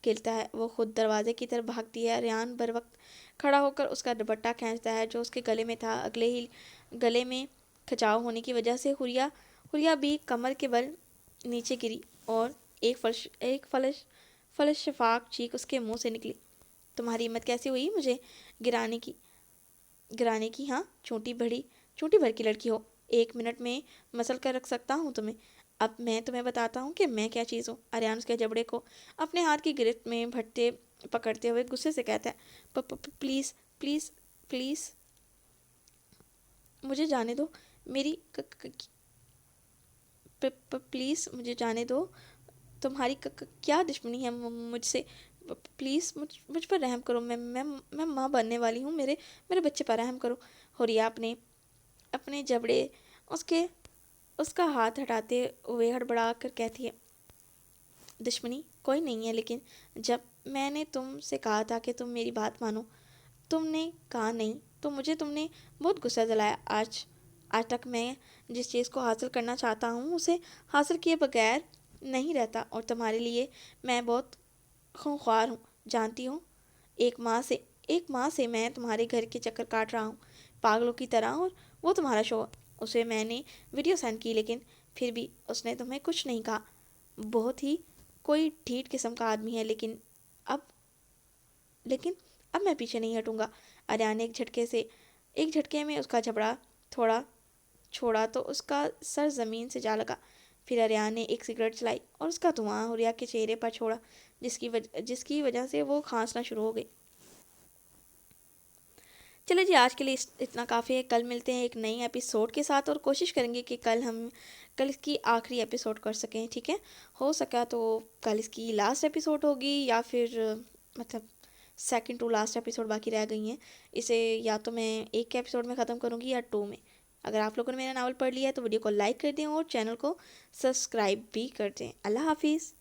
गिरता है। वो खुद दरवाजे की तरफ भागती है। अरियान बर वक्त खड़ा होकर उसका दुपट्टा खींचता है जो उसके गले में था। अगले ही गले में खिंचाव होने की वजह से हुरिया भी कमर के बल नीचे गिरी और एक फलश शफाक चीख उसके मुंह से निकली। तुम्हारी हिम्मत कैसे हुई मुझे गिराने की गिराने की? हाँ, छोटी भर की लड़की हो। 1 मिनट में मसल कर रख सकता हूँ तुम्हें। अब मैं तुम्हें बताता हूँ कि मैं क्या चीज़ हूँ। आर्यान उसके जबड़े को अपने हाथ की गिरफ्त में भट्टे पकड़ते हुए गुस्से से कहता है, प्लीज़ प्लीज़ प्लीज़ मुझे जाने दो, मेरी प्लीज़ मुझे जाने दो, तुम्हारी क्या दुश्मनी है मुझसे, प्लीज़ मुझ पर रहम करो, मैं माँ बनने वाली हूँ, मेरे मेरे बच्चे पर रहम करो। हुरिया अपने अपने जबड़े उसके उसका हाथ हटाते हुए हड़बड़ा कर कहती है, दुश्मनी कोई नहीं है, लेकिन जब मैंने तुमसे कहा था कि तुम मेरी बात मानो, तुमने कहा नहीं, तो मुझे तुमने बहुत गुस्सा दिलाया। आज तक मैं जिस चीज़ को हासिल करना चाहता हूँ उसे हासिल किए बगैर नहीं रहता, और तुम्हारे लिए मैं बहुत खूंखार हूँ, जानती हूँ। एक माँ से मैं तुम्हारे घर के चक्कर काट रहा हूँ पागलों की तरह, और वो तुम्हारा शोहर, उसे मैंने वीडियो सेंड की, लेकिन फिर भी उसने तुम्हें कुछ नहीं कहा। बहुत ही कोई ढीठ किस्म का आदमी है, अब लेकिन अब मैं पीछे नहीं हटूंगा। आर्या ने एक झटके में उसका जबड़ा थोड़ा छोड़ा तो उसका सर जमीन से जा लगा। फिर आर्या ने एक सिगरेट चलाई और उसका धुआं हुरिया के चेहरे पर छोड़ा, जिसकी वजह से वो खांसना शुरू हो गई। चलो जी, आज के लिए इतना काफ़ी है। कल मिलते हैं एक नई एपिसोड के साथ, और कोशिश करेंगे कि कल इसकी आखिरी एपिसोड कर सकें, ठीक है। हो सका तो कल इसकी लास्ट एपिसोड होगी, या फिर मतलब सेकंड टू लास्ट एपिसोड बाकी रह गई हैं। इसे या तो मैं एक एपिसोड में ख़त्म करूँगी या टू में। अगर आप लोगों ने मेरा नावल पढ़ लिया है तो वीडियो को लाइक कर दें और चैनल को सब्सक्राइब भी कर दें। अल्लाह हाफिज़।